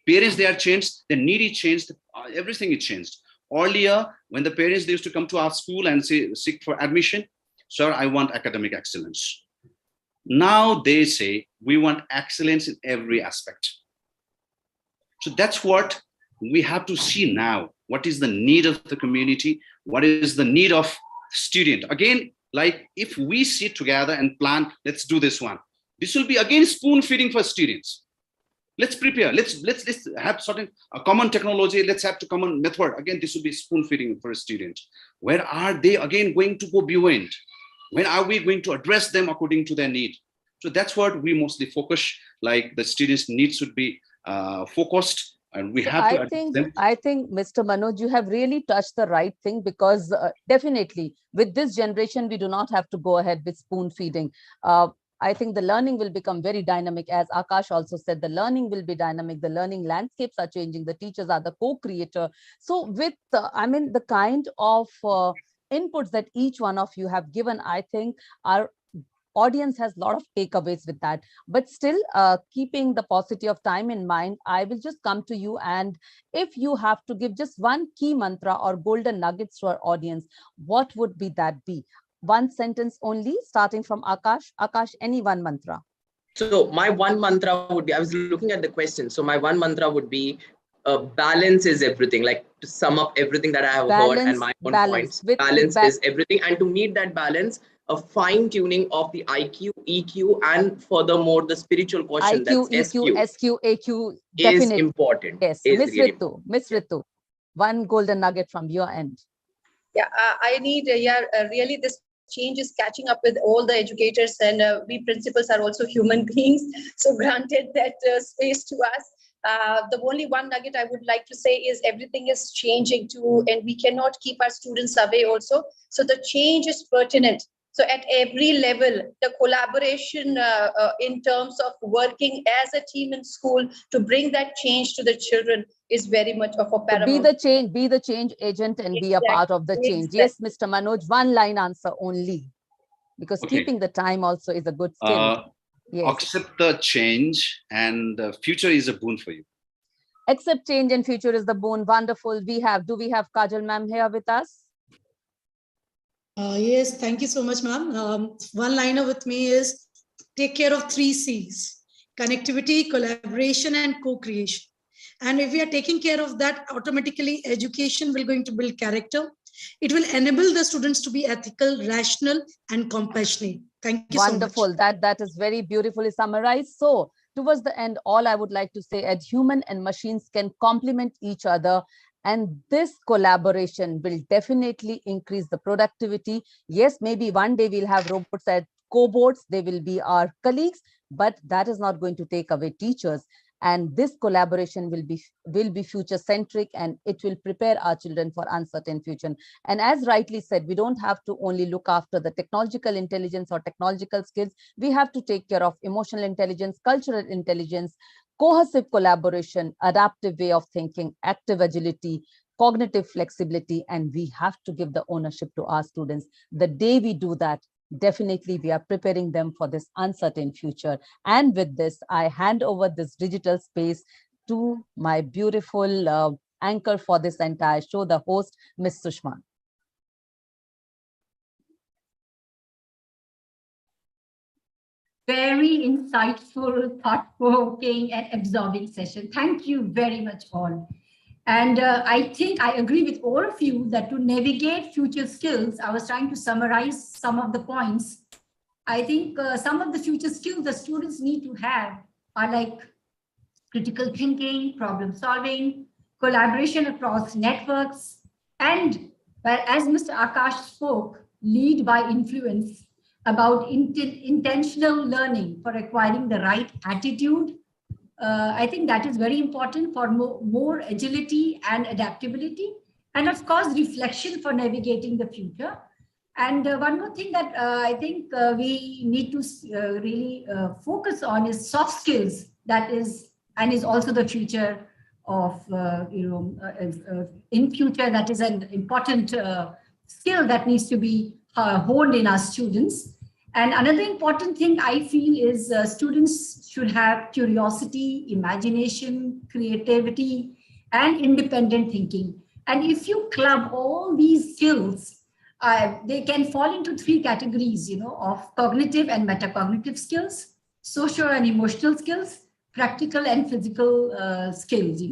Parents, they are changed. The need is changed. Everything is changed. Earlier, when the parents, they used to come to our school and say, seek for admission, sir, I want academic excellence. Now they say, we want excellence in every aspect. So that's what we have to see now. What is the need of the community? What is the need of student? Again, like, if we sit together and plan, let's do this one. This will be again spoon feeding for students. Let's prepare. Let's have certain a common technology. Let's have a common method. Again, this will be spoon feeding for a student. Where are they again going to go beyond? When are we going to address them according to their need? So that's what we mostly focus. Like, the students' needs should be focused, and we have to address them. I think, Mr. Manoj, you have really touched the right thing, because definitely with this generation, we do not have to go ahead with spoon feeding. I think the learning will become very dynamic. As Akash also said, the learning will be dynamic. The learning landscapes are changing. The teachers are the co-creator. So with, the kind of inputs that each one of you have given, I think our audience has a lot of takeaways with that. But still, keeping the paucity of time in mind, I will just come to you. And if you have to give just one key mantra or golden nuggets to our audience, what would that be? One sentence only, starting from Akash. Akash, any one mantra. So my one mantra would be, I was looking at the question. So my one mantra would be, balance is everything. Like, to sum up everything that I have heard and my own points, balance is everything. And to meet that balance, a fine tuning of the IQ, EQ, and furthermore, the spiritual quotient, IQ, that's EQ, SQ, AQ, is important. Yes, Miss Ritu, one golden nugget from your end. Yeah, I need, really this change is catching up with all the educators, and we principals are also human beings. So granted that space to us. The only one nugget I would like to say is everything is changing too, and we cannot keep our students away also. So the change is pertinent. So at every level, the collaboration in terms of working as a team in school to bring that change to the children is very much of a paramount. Be the change agent and be a part of the change. Yes, Mr. Manoj, one line answer only, because keeping the time also is a good skill. Yes. Accept the change, and the future is a boon for you. Accept change and future is the boon. Wonderful. Do we have Kajal ma'am here with us? Yes, thank you so much, ma'am. One liner with me is take care of 3 C's: connectivity, collaboration, and co-creation. And if we are taking care of that, automatically education will going to build character. It will enable the students to be ethical, rational, and compassionate. Thank you so much. Wonderful. That is very beautifully summarized. So towards the end, all I would like to say is human and machines can complement each other. And this collaboration will definitely increase the productivity. Yes, maybe one day we'll have robots at cohorts, they will be our colleagues, but that is not going to take away teachers. And this collaboration will be future centric, and it will prepare our children for uncertain future. And as rightly said, we don't have to only look after the technological intelligence or technological skills. We have to take care of emotional intelligence, cultural intelligence, cohesive collaboration, adaptive way of thinking, active agility, cognitive flexibility, and we have to give the ownership to our students. The day we do that, definitely we are preparing them for this uncertain future. And with this, I hand over this digital space to my beautiful anchor for this entire show, the host, Ms. Sushma. Very insightful, thought-provoking, and absorbing session. Thank you very much, all. And I think I agree with all of you that to navigate future skills, I was trying to summarize some of the points. I think some of the future skills the students need to have are like critical thinking, problem solving, collaboration across networks, and as Mr. Akash spoke, lead by influence, about intentional learning for acquiring the right attitude. I think that is very important for more agility and adaptability. And of course, reflection for navigating the future. And one more thing that I think we need to really focus on is soft skills. That is, and is also the future of, in future, that is an important skill that needs to be honed in our students. And another important thing I feel is students should have curiosity, imagination, creativity, and independent thinking. And if you club all these skills, they can fall into three categories, of cognitive and metacognitive skills, social and emotional skills, practical and physical skills,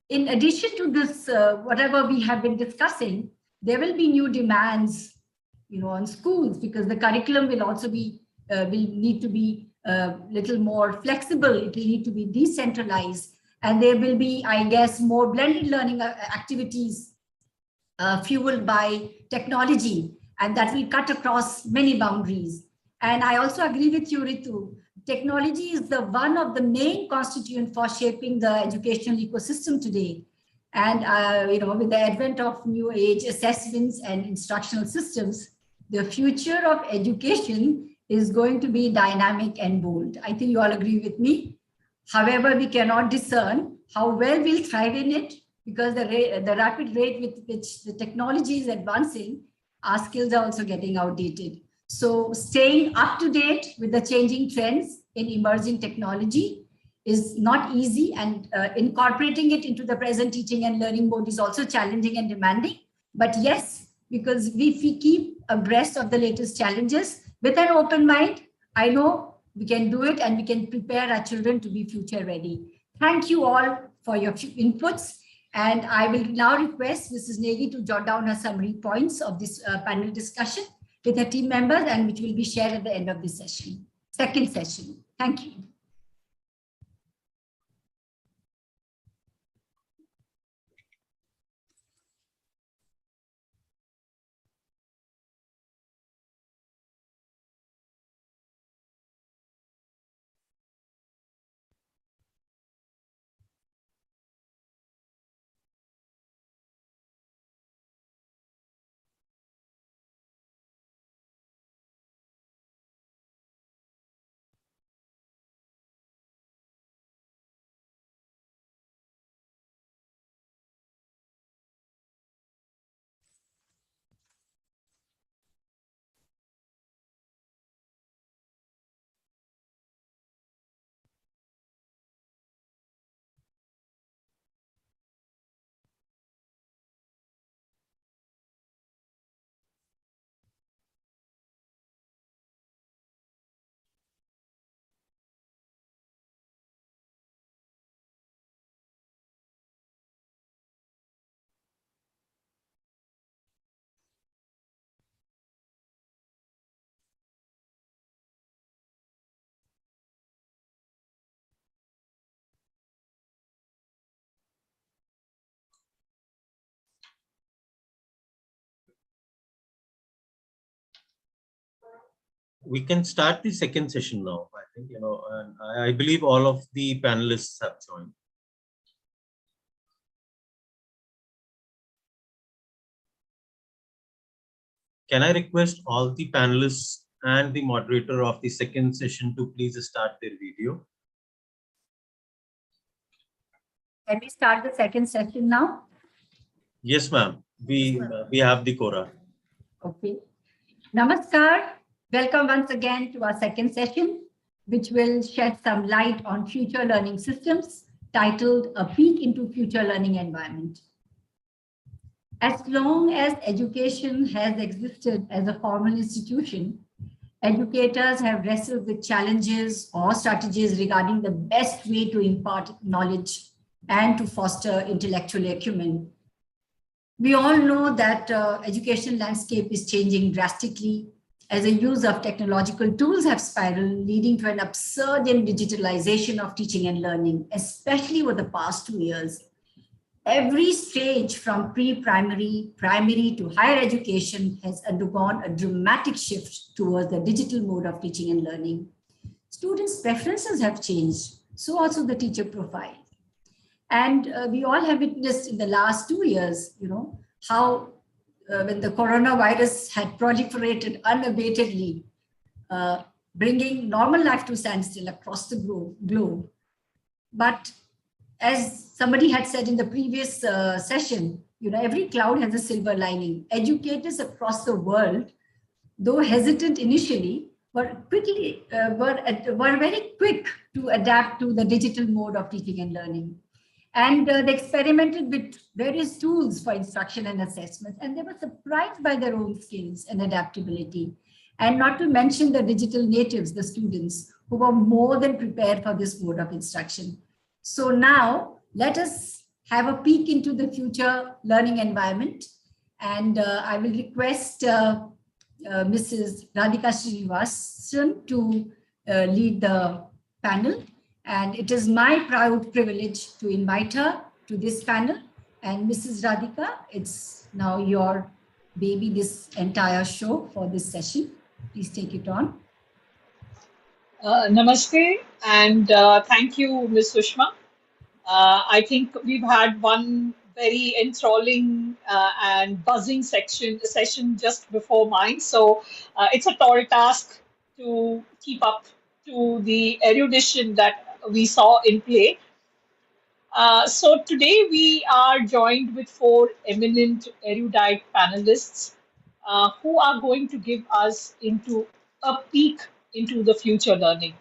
in addition to this, whatever we have been discussing, there will be new demands on schools, because the curriculum will also be, will need to be a little more flexible. It will need to be decentralized. And there will be, I guess, more blended learning activities fueled by technology, and that will cut across many boundaries. And I also agree with you, Ritu. Technology is the one of the main constituent for shaping the educational ecosystem today. And with the advent of new age assessments and instructional systems, the future of education is going to be dynamic and bold. I think you all agree with me. However, we cannot discern how well we'll thrive in it, because the rapid rate with which the technology is advancing, our skills are also getting outdated. So staying up to date with the changing trends in emerging technology is not easy, and incorporating it into the present teaching and learning mode is also challenging and demanding. But yes, because if we keep abreast of the latest challenges with an open mind, I know we can do it, and we can prepare our children to be future ready. Thank you all for your inputs. And I will now request Mrs. Negi to jot down her summary points of this panel discussion with her team members, and which will be shared at the end of this session, second session. Thank you. We can start the second session now, I think, and I believe all of the panelists have joined. Can I request all the panelists and the moderator of the second session to please start their video? Can we start the second session now? Yes, ma'am. We have the Quora. Okay. Namaskar. Welcome once again to our second session, which will shed some light on future learning systems, titled A Peek into Future Learning Environment. As long as education has existed as a formal institution, educators have wrestled with challenges or strategies regarding the best way to impart knowledge and to foster intellectual acumen. We all know that education landscape is changing drastically as the use of technological tools have spiraled, leading to an upsurge in digitalization of teaching and learning, especially over the past 2 years. Every stage from pre-primary, primary to higher education has undergone a dramatic shift towards the digital mode of teaching and learning. Students' preferences have changed, so also the teacher profile. And we all have witnessed in the last 2 years, how when the coronavirus had proliferated unabatedly, bringing normal life to standstill across the globe. But as somebody had said in the previous session, every cloud has a silver lining. Educators across the world, though hesitant initially, were very quick to adapt to the digital mode of teaching and learning. And they experimented with various tools for instruction and assessment, and they were surprised by their own skills and adaptability. And not to mention the digital natives, the students, who were more than prepared for this mode of instruction. So now let us have a peek into the future learning environment. And I will request Mrs. Radhika Srinivasan to lead the panel. And it is my proud privilege to invite her to this panel. And Mrs. Radhika, it's now your baby, this entire show for this session. Please take it on. Namaste, and thank you, Ms. Sushma. I think we've had one very enthralling and buzzing session just before mine. So it's a tall task to keep up to the erudition that we saw in play. So today we are joined with 4 eminent erudite panelists who are going to give us into a peek into the future learning.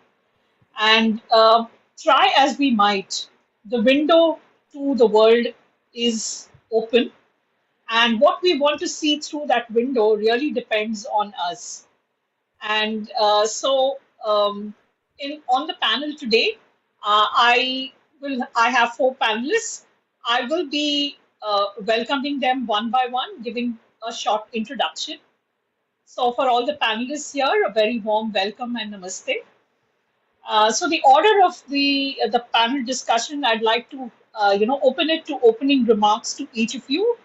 And try as we might, the window to the world is open. And what we want to see through that window really depends on us. And on the panel today, I have 4 panelists. I will be welcoming them one by one, giving a short introduction. So for all the panelists here, a very warm welcome and namaste. So the order of the panel discussion, I'd like to open it to opening remarks to each of you,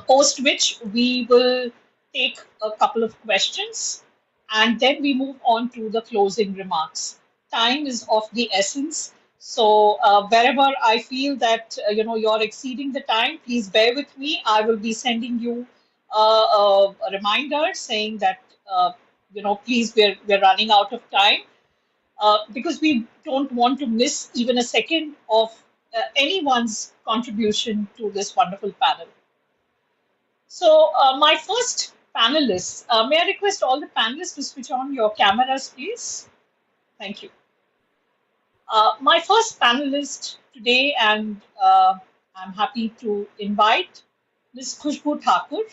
post which we will take a couple of questions, and then we move on to the closing remarks. Time is of the essence, so wherever I feel that you're exceeding the time, please bear with me. I will be sending you a reminder saying that please, we're running out of time. Because we don't want to miss even a second of anyone's contribution to this wonderful panel. So my first panelists, may I request all the panelists to switch on your cameras, please? Thank you. My first panelist today, and I'm happy to invite Ms. Khushboo Thakur,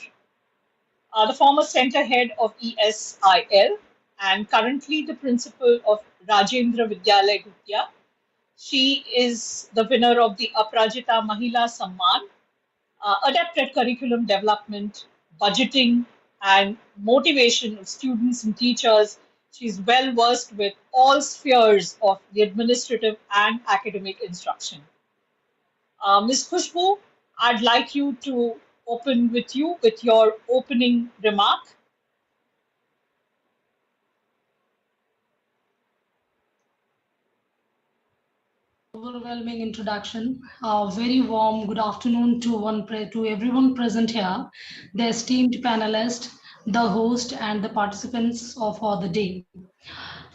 the former center head of ESIL and currently the principal of Rajendra Vidyalaya Gutya. She is the winner of the Aprajita Mahila Samman, adept at curriculum development, budgeting, and motivation of students and teachers. She's well versed with all spheres of the administrative and academic instruction. Ms. Khushboo, I'd like you to open with your opening remark. overwhelming introduction. A very warm good afternoon to everyone present here, the esteemed panelist, the host, and the participants of the day.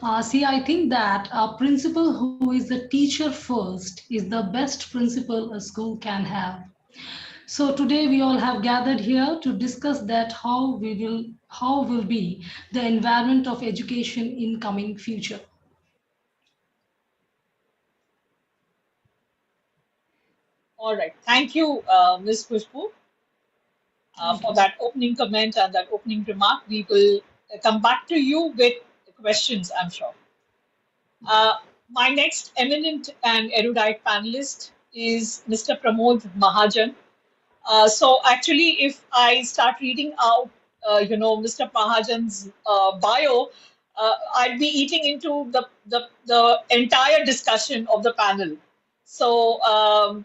I think that a principal who is the teacher first is the best principal a school can have. So today we all have gathered here to discuss that how will be the environment of education in coming future. All right. Thank you, Ms. Khushboo, for that opening comment and that opening remark. We will come back to you with questions, I'm sure. My next eminent and erudite panelist is Mr. Pramod Mahajan. So actually, if I start reading out, Mr. Mahajan's bio, I'd be eating into the entire discussion of the panel. So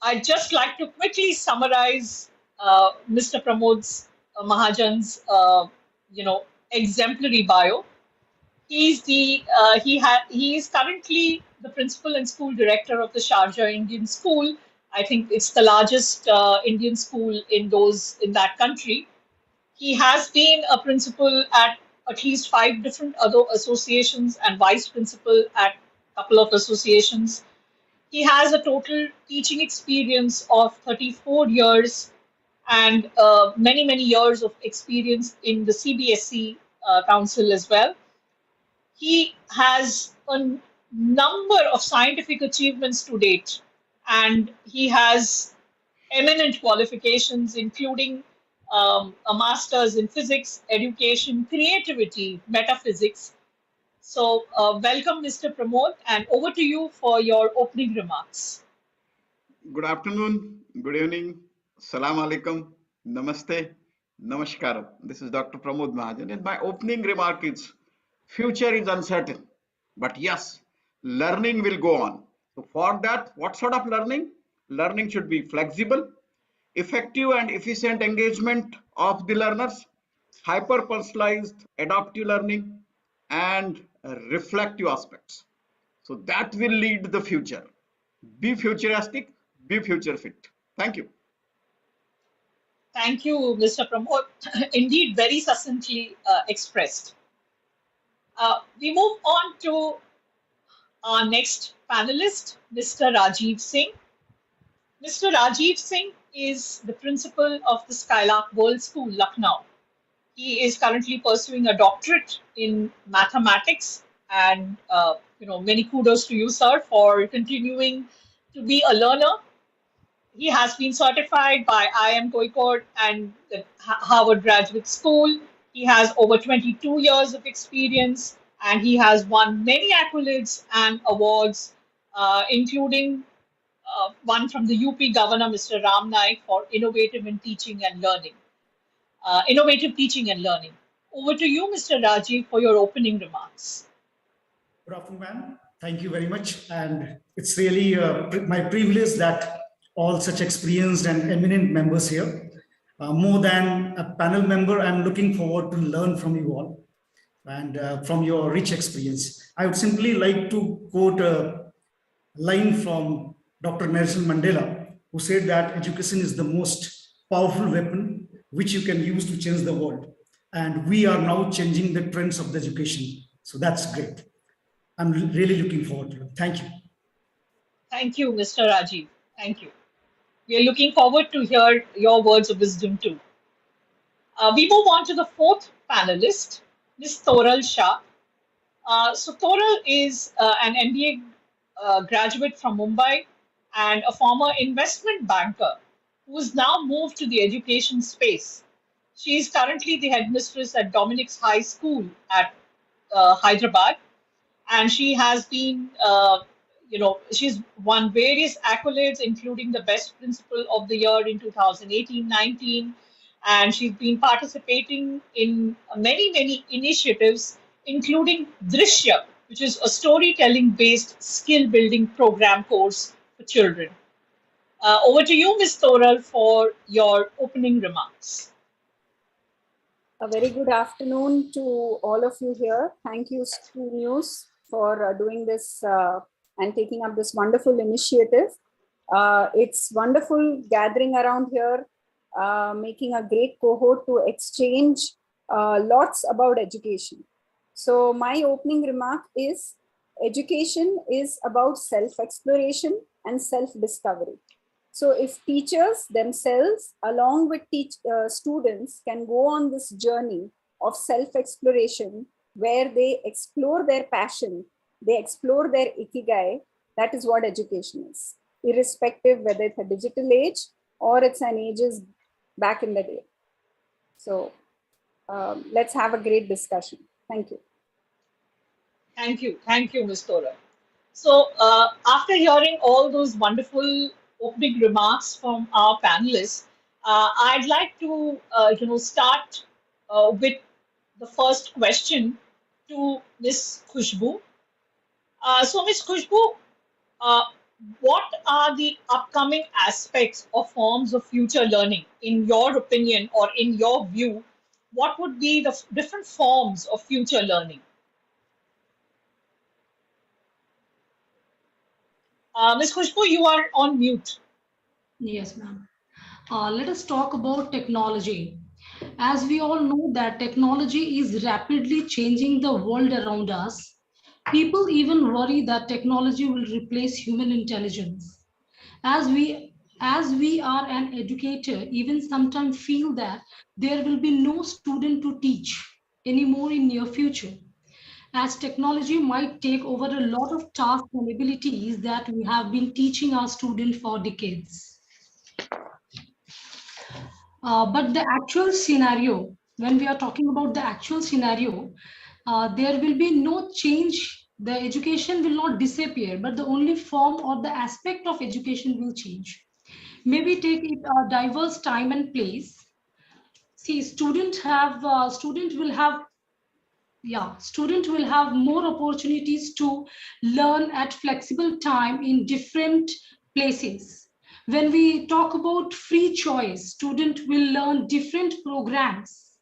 I'd just like to quickly summarize Mr. Pramod's Mahajan's, exemplary bio. He is currently the principal and school director of the Sharjah Indian School. I think it's the largest Indian school in that country. He has been a principal at least 5 different other associations and vice principal at a couple of associations. He has a total teaching experience of 34 years and many years of experience in the CBSE Council as well. He has a number of scientific achievements to date, and he has eminent qualifications, including a master's in physics, education, creativity, metaphysics. So, welcome, Mr. Pramod, and over to you for your opening remarks. Good afternoon, good evening, salam alaikum, namaste, namaskar. This is Dr. Pramod Mahajan, and my opening remark is, future is uncertain, but yes, learning will go on. So for that, what sort of learning? Learning should be flexible, effective and efficient engagement of the learners, hyper-personalized adaptive learning, and reflective aspects. So that will lead the future. Be futuristic, be future fit. Thank you. Thank you, Mr. Pramod. Indeed, very succinctly expressed. We move on to our next panelist, Mr. Rajeev Singh. Mr. Rajeev Singh is the principal of the Skylark World School, Lucknow. He is currently pursuing a doctorate in mathematics, and many kudos to you, sir, for continuing to be a learner. He has been certified by IIM Kozhikode and the Harvard Graduate School. He has over 22 years of experience, and he has won many accolades and awards, including one from the UP Governor, Mr. Ram Naik, for innovative teaching and learning. Over to you, Mr. Rajiv, for your opening remarks. Good afternoon, ma'am. Thank you very much. And it's really my privilege that all such experienced and eminent members here. More than a panel member, I'm looking forward to learn from you all and from your rich experience. I would simply like to quote a line from Dr. Nelson Mandela, who said that education is the most powerful weapon which you can use to change the world. And we are now changing the trends of the education. So that's great. I'm really looking forward to it. Thank you. Thank you, Mr. Rajiv. Thank you. We are looking forward to hear your words of wisdom too. We move on to the fourth panelist, Ms. Toral Shah. So Toral is an MBA graduate from Mumbai and a former investment banker who has now moved to the education space. She is currently the headmistress at Dominic's High School at Hyderabad, and she has been, she's won various accolades, including the Best Principal of the Year in 2018-19, and she's been participating in many initiatives, including Drishya, which is a storytelling-based skill-building program course for children. Over to you, Ms. Toral, for your opening remarks. A very good afternoon to all of you here. Thank you, School News, for doing this and taking up this wonderful initiative. It's wonderful gathering around here, making a great cohort to exchange lots about education. So my opening remark is, education is about self-exploration and self-discovery. So if teachers themselves, along with students, can go on this journey of self-exploration, where they explore their passion, they explore their ikigai, that is what education is, irrespective whether it's a digital age or it's an ages back in the day. So let's have a great discussion. Thank you. Thank you, Ms. Toral. So, after hearing all those wonderful opening remarks from our panelists, I'd like to, start with the first question to Ms. Khushboo. So, Ms. Khushboo, uh, what are the upcoming aspects or forms of future learning, in your opinion or in your view? What would be the different forms of future learning? Ms. Khushboo, you are on mute. Yes, ma'am. Let us talk about technology. As we all know that technology is rapidly changing the world around us, people even worry that technology will replace human intelligence. As we are an educator, even sometimes feel that there will be no student to teach anymore in near future, as technology might take over a lot of tasks and abilities that we have been teaching our students for decades. But the actual scenario, when we are talking about the actual scenario, there will be no change. The education will not disappear, but the only form or the aspect of education will change. Maybe take it a diverse time and place. See, student will have more opportunities to learn at flexible time in different places. When we talk about free choice, student will learn different programs,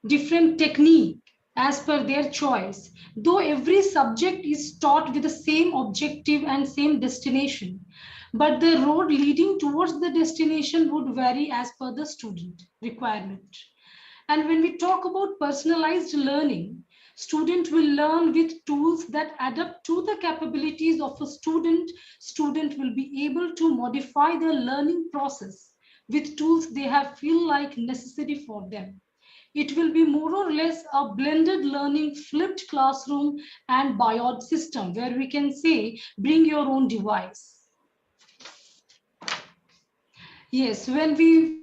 different technique as per their choice. Though every subject is taught with the same objective and same destination, but the road leading towards the destination would vary as per the student requirement. And when we talk about personalized learning, student will learn with tools that adapt to the capabilities of a student. Student will be able to modify their learning process with tools they have feel like necessary for them. It will be more or less a blended learning, flipped classroom and biod system, where we can say, bring your own device. Yes, when we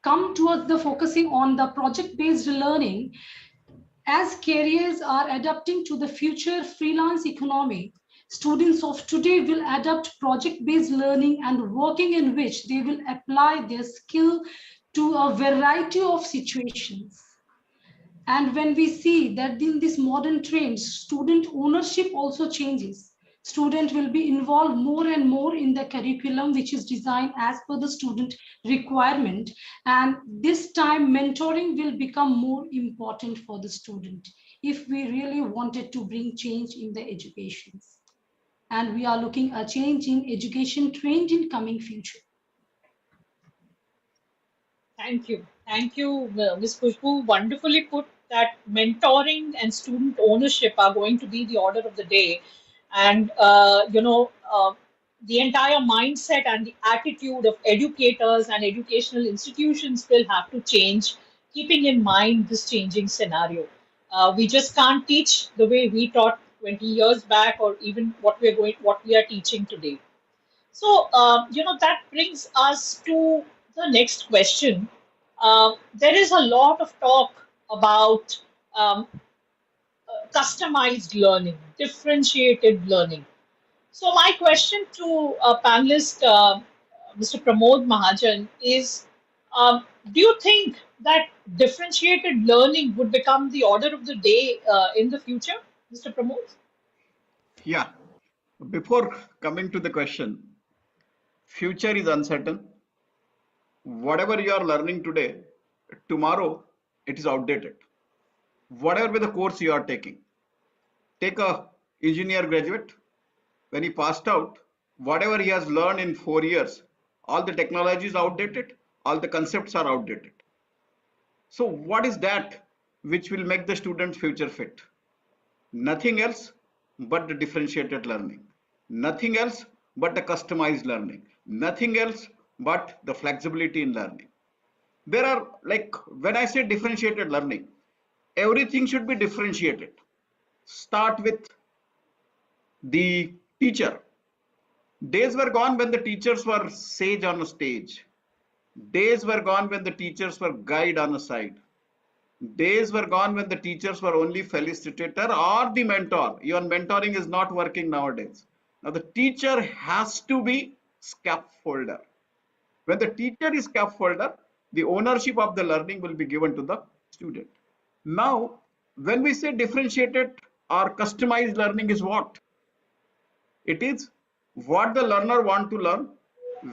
come towards the focusing on the project-based learning, as careers are adapting to the future freelance economy, students of today will adopt project-based learning and working in which they will apply their skill to a variety of situations. And when we see that in this modern trends, student ownership also changes. Student will be involved more and more in the curriculum, which is designed as per the student requirement. And this time mentoring will become more important for the student if we really wanted to bring change in the education. And we are looking at a change in education trend in coming future. Thank you. Thank you, Ms. Khushboo. Wonderfully put that mentoring and student ownership are going to be the order of the day. And, the entire mindset and the attitude of educators and educational institutions will have to change, keeping in mind this changing scenario. We just can't teach the way we taught 20 years back, or even what we are teaching today. So, that brings us to the next question. There is a lot of talk about customized learning, differentiated learning. So, my question to panelist Mr. Pramod Mahajan is, do you think that differentiated learning would become the order of the day in the future, Mr. Pramod? Yeah. Before coming to the question, future is uncertain. Whatever you are learning today, tomorrow it is outdated. Whatever be the course you are taking, take a engineer graduate, when he passed out, whatever he has learned in 4 years, all the technology is outdated, all the concepts are outdated. So what is that which will make the student's future fit? Nothing else but the differentiated learning. Nothing else but the customized learning. Nothing else but the flexibility in learning. There are, like, when I say differentiated learning, everything should be differentiated. Start with the teacher. Days were gone when the teachers were sage on a stage. Days were gone when the teachers were guide on a side. Days were gone when the teachers were only felicitator or the mentor. Even mentoring is not working nowadays. Now the teacher has to be scaffolder. When the teacher is scaffolder, the ownership of the learning will be given to the student. Now, when we say differentiated or customized learning is what? It is what the learner want to learn,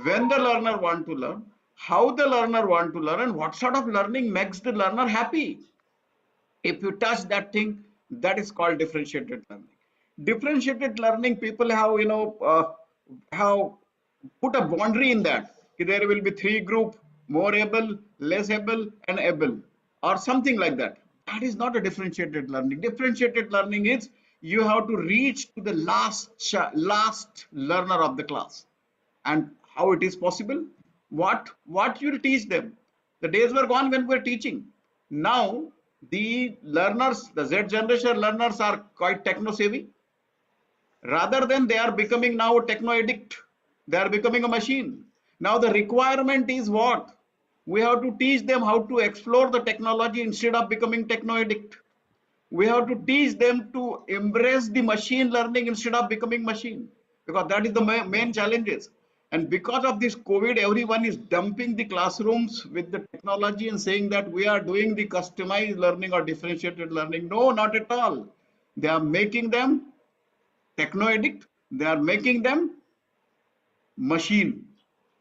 when the learner want to learn, how the learner want to learn, and what sort of learning makes the learner happy. If you touch that thing, that is called differentiated learning. Differentiated learning, people have put a boundary in that. There will be 3 group, more able, less able, and able, or something like that. That is not a differentiated learning. Differentiated learning is you have to reach to the last learner of the class. And how it is possible? What you will teach them? The days were gone when we were teaching. Now the learners, the Z generation learners, are quite techno savvy. Rather than they are becoming now a techno addict, they are becoming a machine. Now the requirement is what? We have to teach them how to explore the technology instead of becoming techno addict. We have to teach them to embrace the machine learning instead of becoming machine, because that is the main challenges. And because of this COVID, everyone is dumping the classrooms with the technology and saying that we are doing the customized learning or differentiated learning. No, not at all. They are making them techno addict. They are making them machine.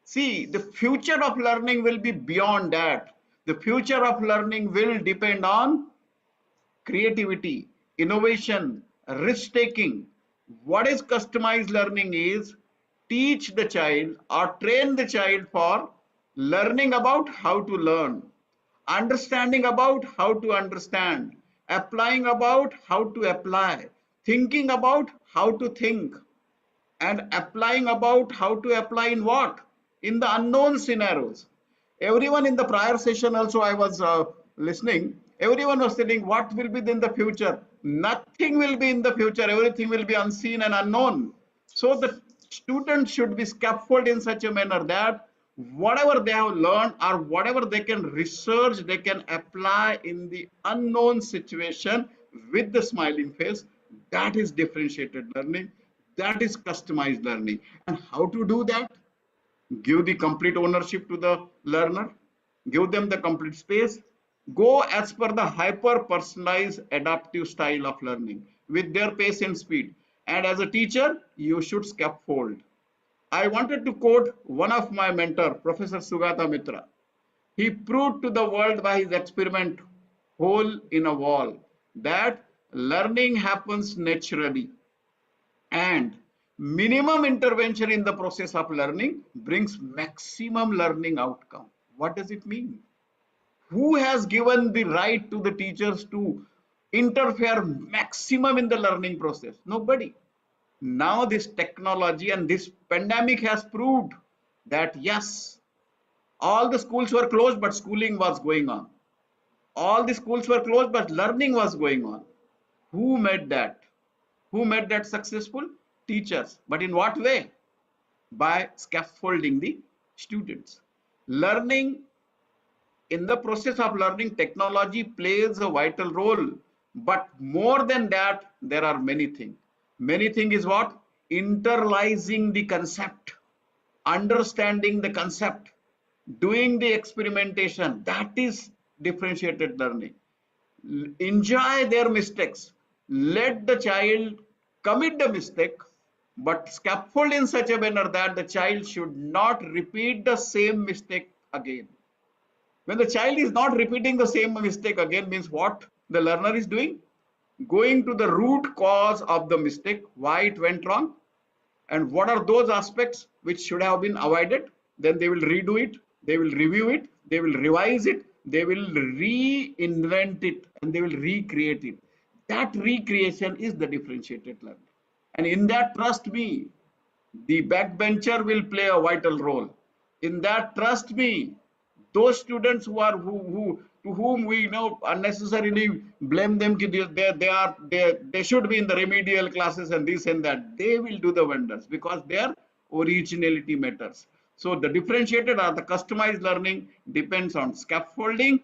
See, the future of learning will be beyond that. The future of learning will depend on creativity, innovation, risk taking. What is customized learning is teach the child or train the child for learning about how to learn, understanding about how to understand, applying about how to apply, thinking about how to think, and applying about how to apply in what? In the unknown scenarios. Everyone in the prior session also I was listening, everyone was telling what will be in the future. Nothing will be in the future, everything will be unseen and unknown. So the students should be scaffolded in such a manner that whatever they have learned or whatever they can research, they can apply in the unknown situation with the smiling face. That is differentiated learning. That is customized learning. And how to do that? Give the complete ownership to the learner, give them the complete space, go as per the hyper personalized adaptive style of learning with their pace and speed. And as a teacher, you should scaffold. I wanted to quote one of my mentor, Professor Sugata Mitra. He proved to the world by his experiment, hole in a wall, that learning happens naturally, and minimum intervention in the process of learning brings maximum learning outcome. What does it mean? Who has given the right to the teachers to interfere maximum in the learning process? Nobody. Now this technology and this pandemic has proved that yes, all the schools were closed, but schooling was going on. All the schools were closed, but learning was going on. Who made that? Who made that successful? Teachers. But in what way? By scaffolding the students. Learning, in the process of learning, technology plays a vital role. But more than that, there are many things. Many things is what? Internalizing the concept, understanding the concept, doing the experimentation. That is differentiated learning. Enjoy their mistakes. Let the child commit the mistake, but scaffold in such a manner that the child should not repeat the same mistake again. When the child is not repeating the same mistake again, means what the learner is doing? Going to the root cause of the mistake, why it went wrong, and what are those aspects which should have been avoided. Then they will redo it, they will review it, they will revise it, they will reinvent it, and they will recreate it. That recreation is the differentiated learning. And in that, trust me, the backbencher will play a vital role. In that, trust me, those students who to whom we unnecessarily blame them, they should be in the remedial classes and this and that, they will do the wonders because their originality matters. So the differentiated or the customized learning depends on scaffolding,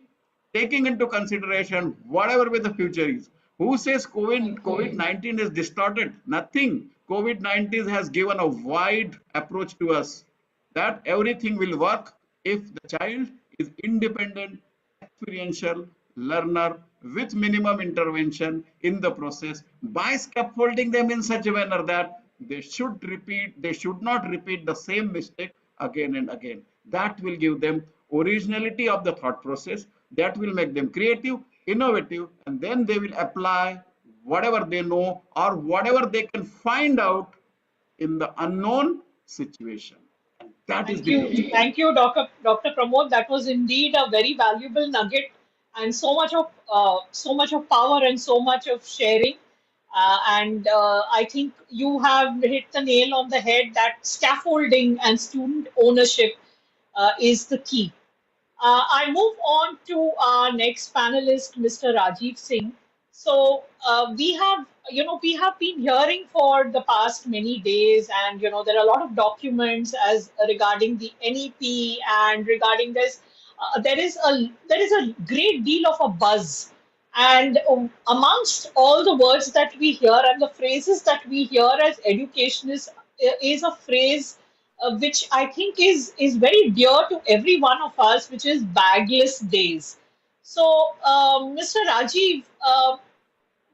taking into consideration whatever way the future is. Who says COVID-19 is distorted? Nothing. COVID-19 has given a wide approach to us that everything will work if the child is independent, experiential learner with minimum intervention in the process, by scaffolding them in such a manner that they should not repeat the same mistake again and again. That will give them originality of the thought process, that will make them creative, innovative, and then they will apply whatever they know or whatever they can find out in the unknown situation. And that is the beauty. Thank you, Dr. Pramod. That was indeed a very valuable nugget, and so much of power and so much of sharing. I think you have hit the nail on the head that scaffolding and student ownership is the key. I move on to our next panelist, Mr. Rajeev Singh. So we have been hearing for the past many days, and there are a lot of documents as regarding the NEP and regarding this. There is a great deal of a buzz, and amongst all the words that we hear and the phrases that we hear as educationists is a phrase which I think is very dear to every one of us, which is bagless days. So, Mr. Rajiv,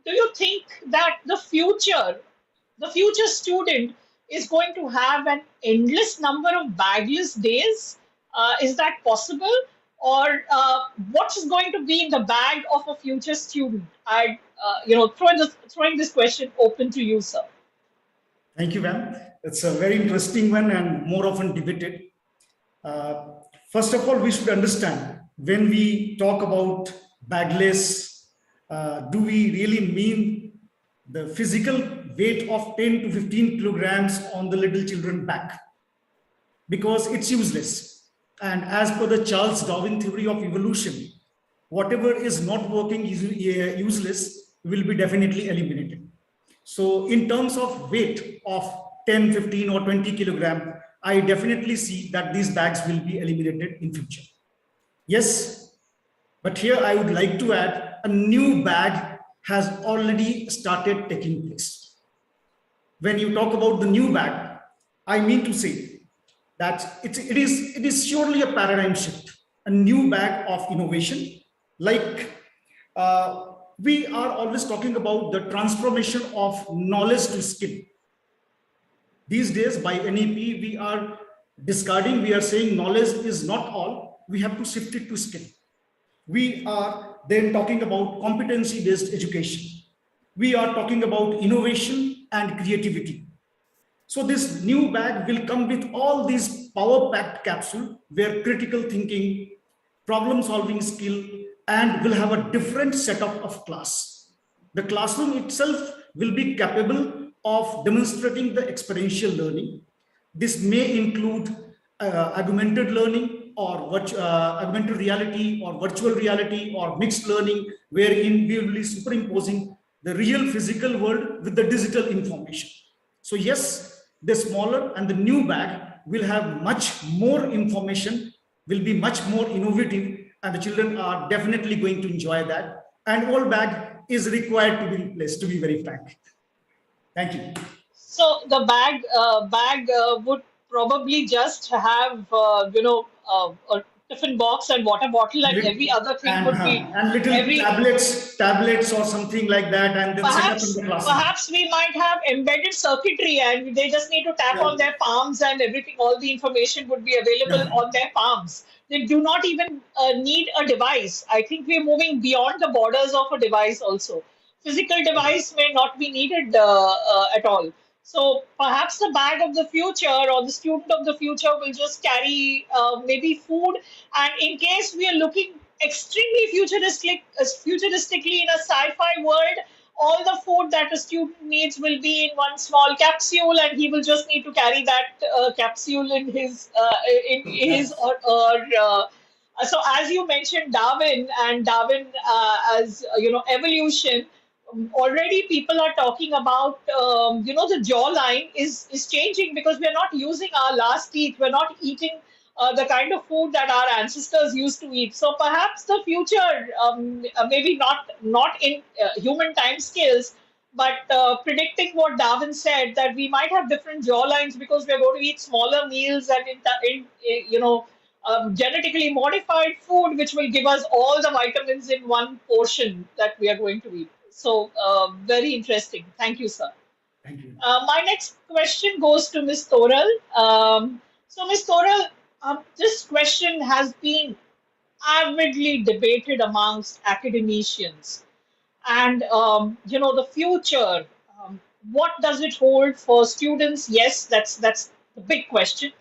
do you think that the future student is going to have an endless number of bagless days? Is that possible? Or what's going to be in the bag of a future student? I, throwing this question open to you, sir. Thank you, ma'am. It's a very interesting one and more often debated. First of all, we should understand when we talk about bagless, do we really mean the physical weight of 10 to 15 kilograms on the little children back? Because it's useless. And as per the Charles Darwin theory of evolution, whatever is not working is useless will be definitely eliminated. So in terms of weight of 10, 15 or 20 kilogram, I definitely see that these bags will be eliminated in future. Yes, but here I would like to add a new bag has already started taking place. When you talk about the new bag, I mean to say that it is surely a paradigm shift, a new bag of innovation. Like we are always talking about the transformation of knowledge to skill. These days by NEP, we are discarding, we are saying knowledge is not all, we have to shift it to skill. We are then talking about competency-based education. We are talking about innovation and creativity. So this new bag will come with all these power-packed capsule where critical thinking, problem-solving skill, and will have a different setup of class. The classroom itself will be capable of demonstrating the experiential learning. This may include augmented learning or augmented reality or virtual reality or mixed learning, wherein we will be superimposing the real physical world with the digital information. So yes, the smaller and the new bag will have much more information, will be much more innovative, and the children are definitely going to enjoy that. And old bag is required to be replaced, to be very frank. Thank you. So the bag would probably just have a tiffin box and water bottle, and every other thing would be and little tablets or something like that, and then perhaps we might have embedded circuitry, and they just need to tap on their palms, and everything, all the information would be available on their palms. They do not even need a device. I think we're moving beyond the borders of a device also. Physical device may not be needed at all. So perhaps the bag of the future or the student of the future will just carry maybe food. And in case we are looking extremely futuristically in a sci-fi world, all the food that a student needs will be in one small capsule, and he will just need to carry that capsule in his or so as you mentioned Darwin and Darwin as evolution, already people are talking about the jawline is changing because we're not using our last teeth, we're not eating the kind of food that our ancestors used to eat. So perhaps the future, maybe not in human time scales, but predicting what Darwin said, that we might have different jawlines because we're going to eat smaller meals and genetically modified food, which will give us all the vitamins in one portion that we are going to eat. So, very interesting. Thank you, sir. Thank you. My next question goes to Ms. Toral. So, Ms. Toral, this question has been avidly debated amongst academicians. And, the future, what does it hold for students? Yes, that's the big question.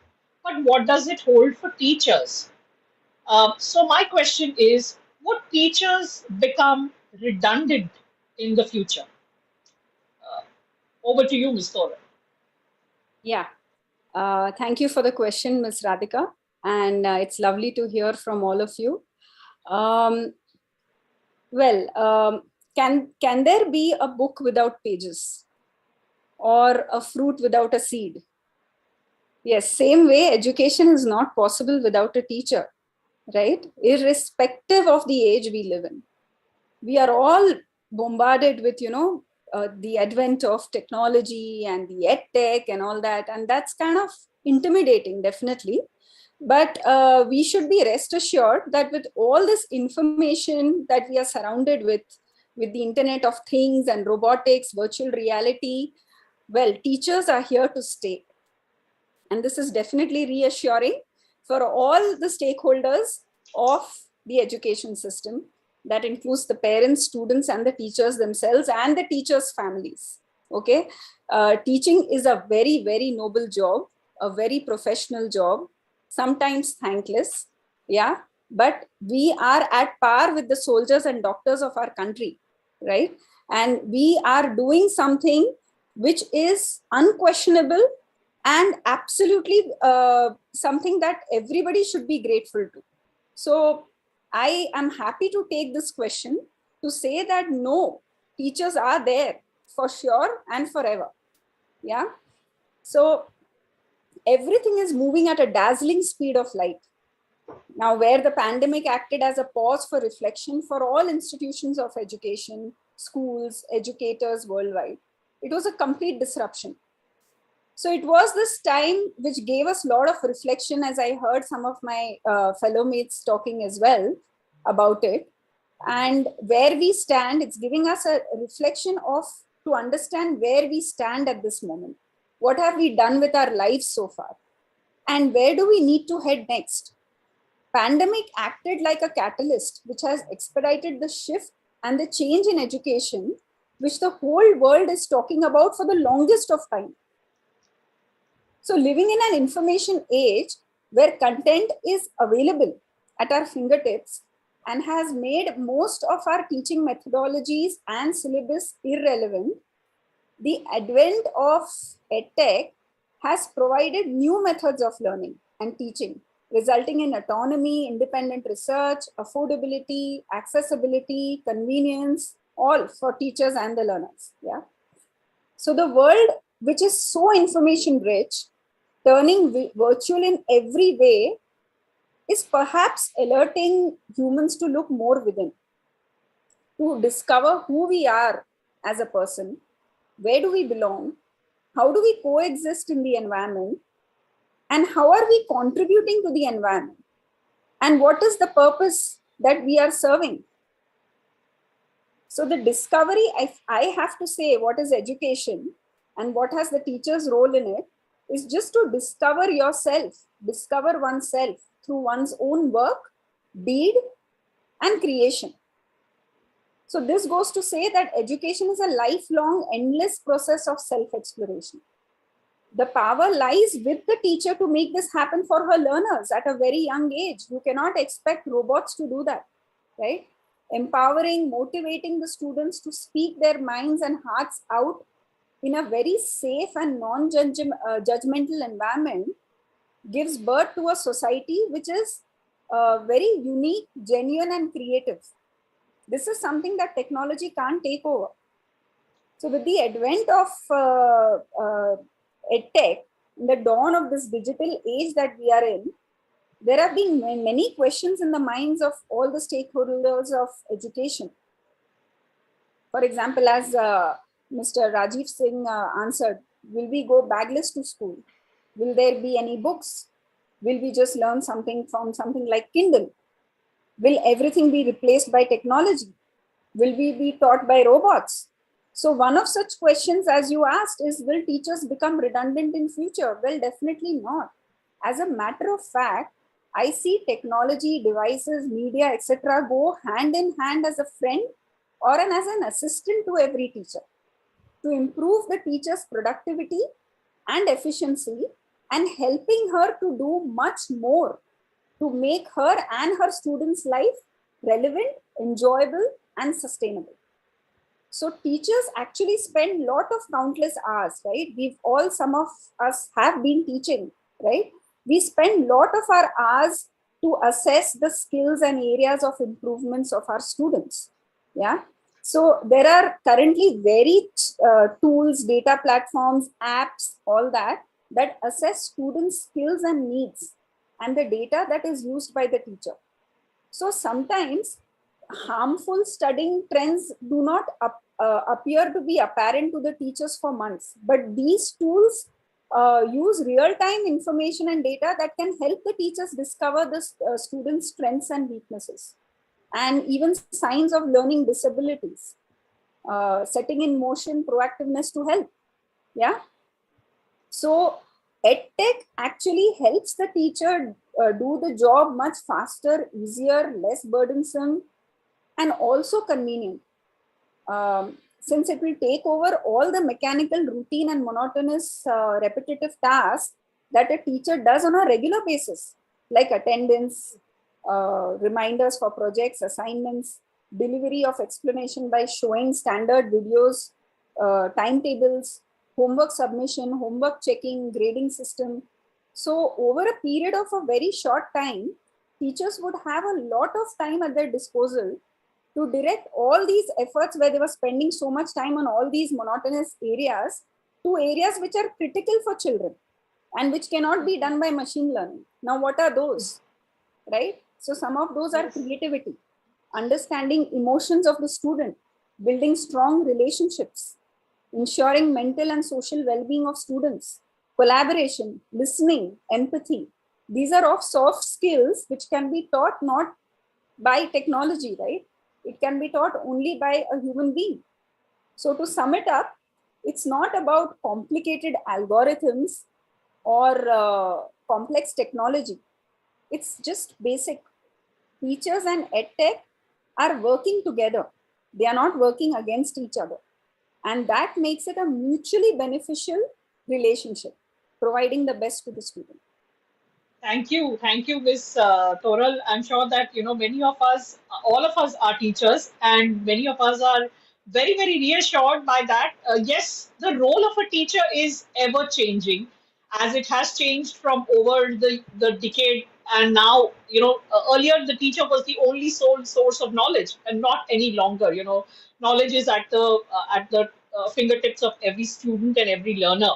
But what does it hold for teachers? So my question is, would teachers become redundant in the future? Over to you, Ms. Toral. Yeah. Thank you for the question, Ms. Radhika. And it's lovely to hear from all of you. Can there be a book without pages or a fruit without a seed? Yes, same way education is not possible without a teacher, right? Irrespective of the age we live in. We are all bombarded with, the advent of technology and the ed tech and all that. And that's kind of intimidating, definitely. But we should be rest assured that with all this information that we are surrounded with the Internet of Things and robotics, virtual reality, well, teachers are here to stay. And this is definitely reassuring for all the stakeholders of the education system. That includes the parents, students, and the teachers themselves, and the teachers' families. Okay, teaching is a very, very noble job, a very professional job, sometimes thankless. Yeah, but we are at par with the soldiers and doctors of our country, right? And we are doing something which is unquestionable and absolutely something that everybody should be grateful to. So I am happy to take this question to say that no, teachers are there for sure and forever. Yeah. So everything is moving at a dazzling speed of light. Now, where the pandemic acted as a pause for reflection for all institutions of education, schools, educators worldwide, it was a complete disruption. So it was this time which gave us a lot of reflection, as I heard some of my fellow mates talking as well about it. And where we stand, it's giving us a reflection of to understand where we stand at this moment. What have we done with our lives so far? And where do we need to head next? Pandemic acted like a catalyst, which has expedited the shift and the change in education, which the whole world is talking about for the longest of time. So living in an information age where content is available at our fingertips and has made most of our teaching methodologies and syllabus irrelevant, the advent of EdTech has provided new methods of learning and teaching, resulting in autonomy, independent research, affordability, accessibility, convenience, all for teachers and the learners. Yeah. So the world, which is so information rich, turning virtual in every way, is perhaps alerting humans to look more within, to discover who we are as a person, where do we belong, how do we coexist in the environment, and how are we contributing to the environment, and what is the purpose that we are serving. So the discovery, I have to say, what is education and what has the teacher's role in it, is just to discover yourself, discover oneself through one's own work, deed, and creation. So this goes to say that education is a lifelong, endless process of self-exploration. The power lies with the teacher to make this happen for her learners at a very young age. You cannot expect robots to do that, right? Empowering, motivating the students to speak their minds and hearts out in a very safe and non-judgmental environment gives birth to a society which is very unique, genuine, and creative. This is something that technology can't take over. So with the advent of EdTech, in the dawn of this digital age that we are in, there have been many questions in the minds of all the stakeholders of education. For example, as Mr. Rajeev Singh answered, will we go bagless to school? Will there be any books? Will we just learn something from something like Kindle? Will everything be replaced by technology? Will we be taught by robots? So one of such questions, as you asked, is will teachers become redundant in future? Well, definitely not. As a matter of fact, I see technology, devices, media, etc. go hand in hand as a friend or as an assistant to every teacher to improve the teacher's productivity and efficiency and helping her to do much more to make her and her students' life relevant, enjoyable, and sustainable. So teachers actually spend lot of countless hours, right? Some of us have been teaching, right? We spend lot of our hours to assess the skills and areas of improvements of our students. Yeah. So there are currently varied tools, data platforms, apps, all that assess students' skills and needs and the data that is used by the teacher. So sometimes harmful studying trends do not appear to be apparent to the teachers for months, but these tools use real-time information and data that can help the teachers discover the students' strengths and weaknesses and even signs of learning disabilities, setting in motion proactiveness to help. Yeah. So EdTech actually helps the teacher do the job much faster, easier, less burdensome, and also convenient. Since it will take over all the mechanical, routine, and monotonous repetitive tasks that a teacher does on a regular basis, like attendance, reminders for projects, assignments, delivery of explanation by showing standard videos, timetables, homework submission, homework checking, grading system. So over a period of a very short time, teachers would have a lot of time at their disposal to direct all these efforts where they were spending so much time on all these monotonous areas to areas which are critical for children and which cannot be done by machine learning. Now, what are those, right? So some of those are creativity, understanding emotions of the student, building strong relationships, ensuring mental and social well-being of students, collaboration, listening, empathy. These are all soft skills which can be taught not by technology, right? It can be taught only by a human being. So to sum it up, it's not about complicated algorithms or complex technology. It's just basic. Teachers and EdTech are working together. They are not working against each other. And that makes it a mutually beneficial relationship, providing the best to the student. Thank you, Ms. Toral. I'm sure that many of us, all of us, are teachers, and many of us are very, very reassured by that. Yes, the role of a teacher is ever changing, as it has changed from over the decade. And now, earlier the teacher was the only sole source of knowledge, and not any longer. Knowledge is at the fingertips of every student and every learner.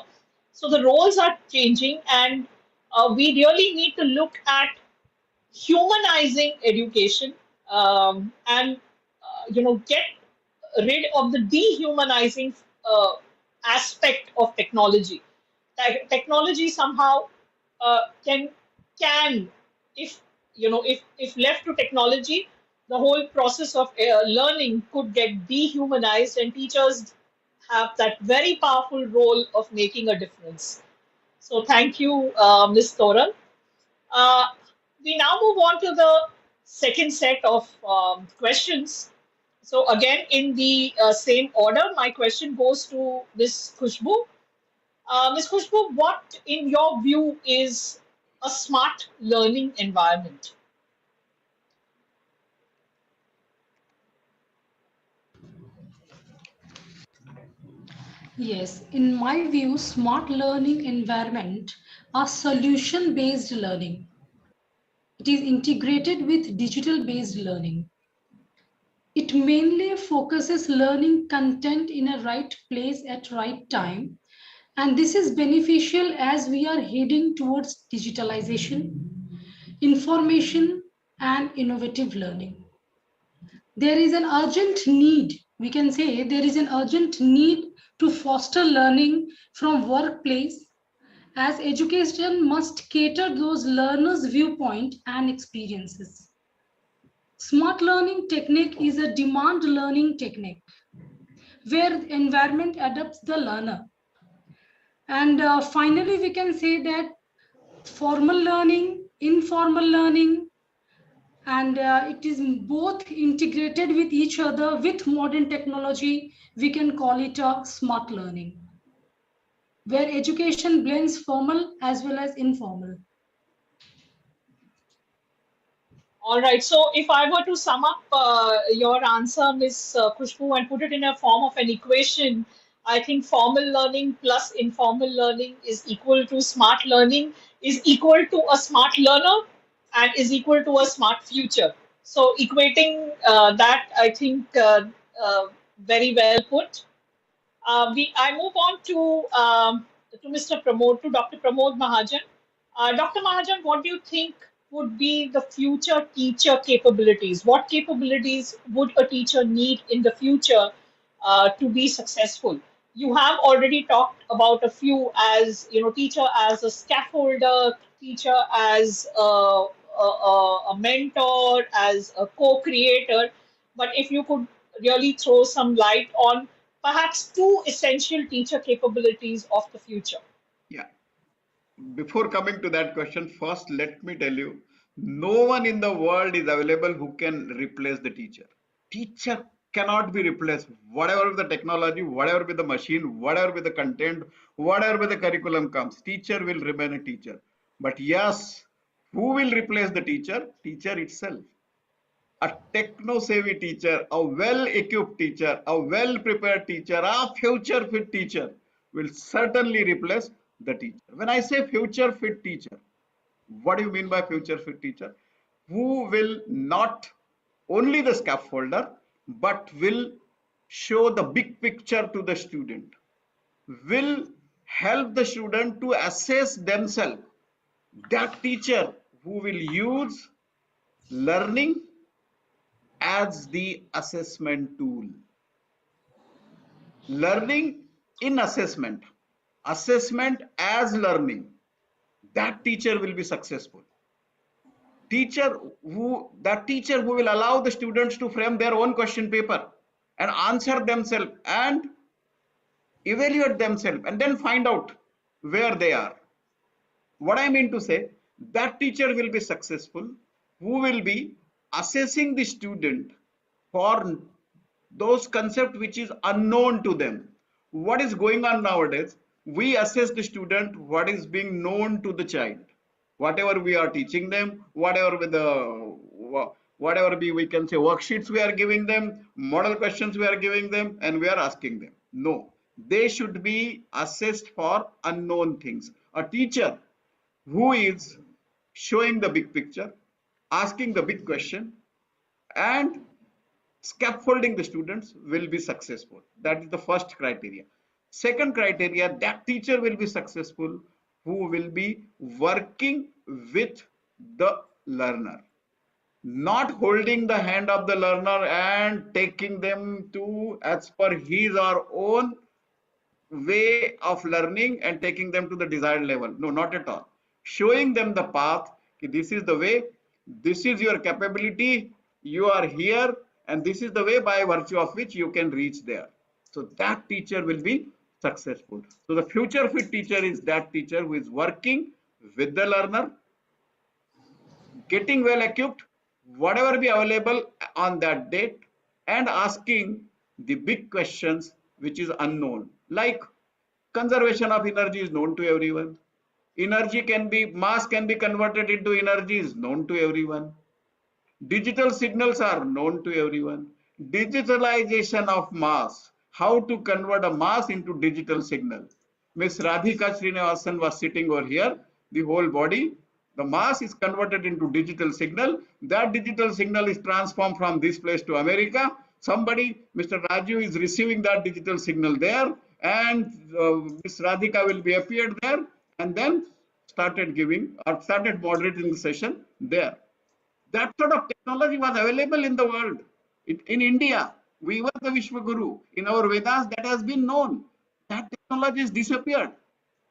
So the roles are changing, and we really need to look at humanizing education, and get rid of the dehumanizing aspect of technology. Technology somehow can, if if left to technology, the whole process of learning could get dehumanized, and teachers have that very powerful role of making a difference. So thank you, Ms. Toral. Uh, we now move on to the second set of questions. So again, in the same order, my question goes to Ms. Khushboo. Ms. Khushboo, what in your view is a smart learning environment? Yes, in my view, smart learning environment are solution-based learning. It is integrated with digital-based learning. It mainly focuses learning content in a right place at right time. And this is beneficial as we are heading towards digitalization, information, and innovative learning. There is an urgent need, we can say there is an urgent need to foster learning from workplace as education must cater those learners' viewpoint and experiences. Smart learning technique is a demand learning technique where the environment adapts the learner. And finally, we can say that formal learning, informal learning, and it is both integrated with each other with modern technology. We can call it a smart learning, where education blends formal as well as informal. All right. So, if I were to sum up your answer, Ms. Khushboo, and put it in a form of an equation, I think formal learning plus informal learning is equal to smart learning, is equal to a smart learner, and is equal to a smart future. So, equating that, I think, very well put. I move on to Mr. Pramod, to Dr. Pramod Mahajan. Dr. Mahajan, what do you think would be the future teacher capabilities? What capabilities would a teacher need in the future to be successful? You have already talked about a few, as you know, teacher as a scaffolder, teacher as a mentor, as a co-creator. But if you could really throw some light on perhaps two essential teacher capabilities of the future. Yeah. Before coming to that question, first let me tell you, no one in the world is available who can replace the teacher. Teacher cannot be replaced. Whatever with the technology, whatever with the machine, whatever with the content, whatever with the curriculum comes, teacher will remain a teacher. But yes, who will replace the teacher? Teacher itself. A techno-savvy teacher, a well-equipped teacher, a well-prepared teacher, a future-fit teacher will certainly replace the teacher. When I say future-fit teacher, what do you mean by future-fit teacher? Who will not only the scaffolder, but will show the big picture to the student, will help the student to assess themselves. That teacher who will use learning as the assessment tool. Learning in assessment, assessment as learning. That teacher will be successful. That teacher who will allow the students to frame their own question paper and answer themselves and evaluate themselves and then find out where they are. What I mean to say, that teacher will be successful who will be assessing the student for those concepts which is unknown to them. What is going on nowadays? We assess the student what is being known to the child. Whatever we are teaching them, whatever we can say worksheets we are giving them, model questions we are giving them, and we are asking them. No, they should be assessed for unknown things. A teacher who is showing the big picture, asking the big question, and scaffolding the students will be successful. That is the first criteria. Second criteria, that teacher will be successful who will be working with the learner, not holding the hand of the learner and taking them to as per his or own way of learning and taking them to the desired level. No, not at all. Showing them the path. This is the way, this is your capability, you are here, and this is the way by virtue of which you can reach there. So that teacher will be successful. So the future fit teacher is that teacher who is working with the learner, getting well equipped, whatever be available on that date, and asking the big questions which is unknown. Like Conservation of energy is known to everyone. Mass can be converted into energy is known to everyone. Digital signals are known to everyone. Digitalization of mass, how to convert a mass into digital signal. Miss Radhika Srinivasan was sitting over here, the whole body. The mass is converted into digital signal. That digital signal is transformed from this place to America. Somebody, Mr. Rajiv, is receiving that digital signal there, and Miss Radhika will be appeared there, and then started giving or started moderating the session there. That sort of technology was available in the world. In India, we were the Vishwaguru. In our Vedas, that has been known. That technology has disappeared.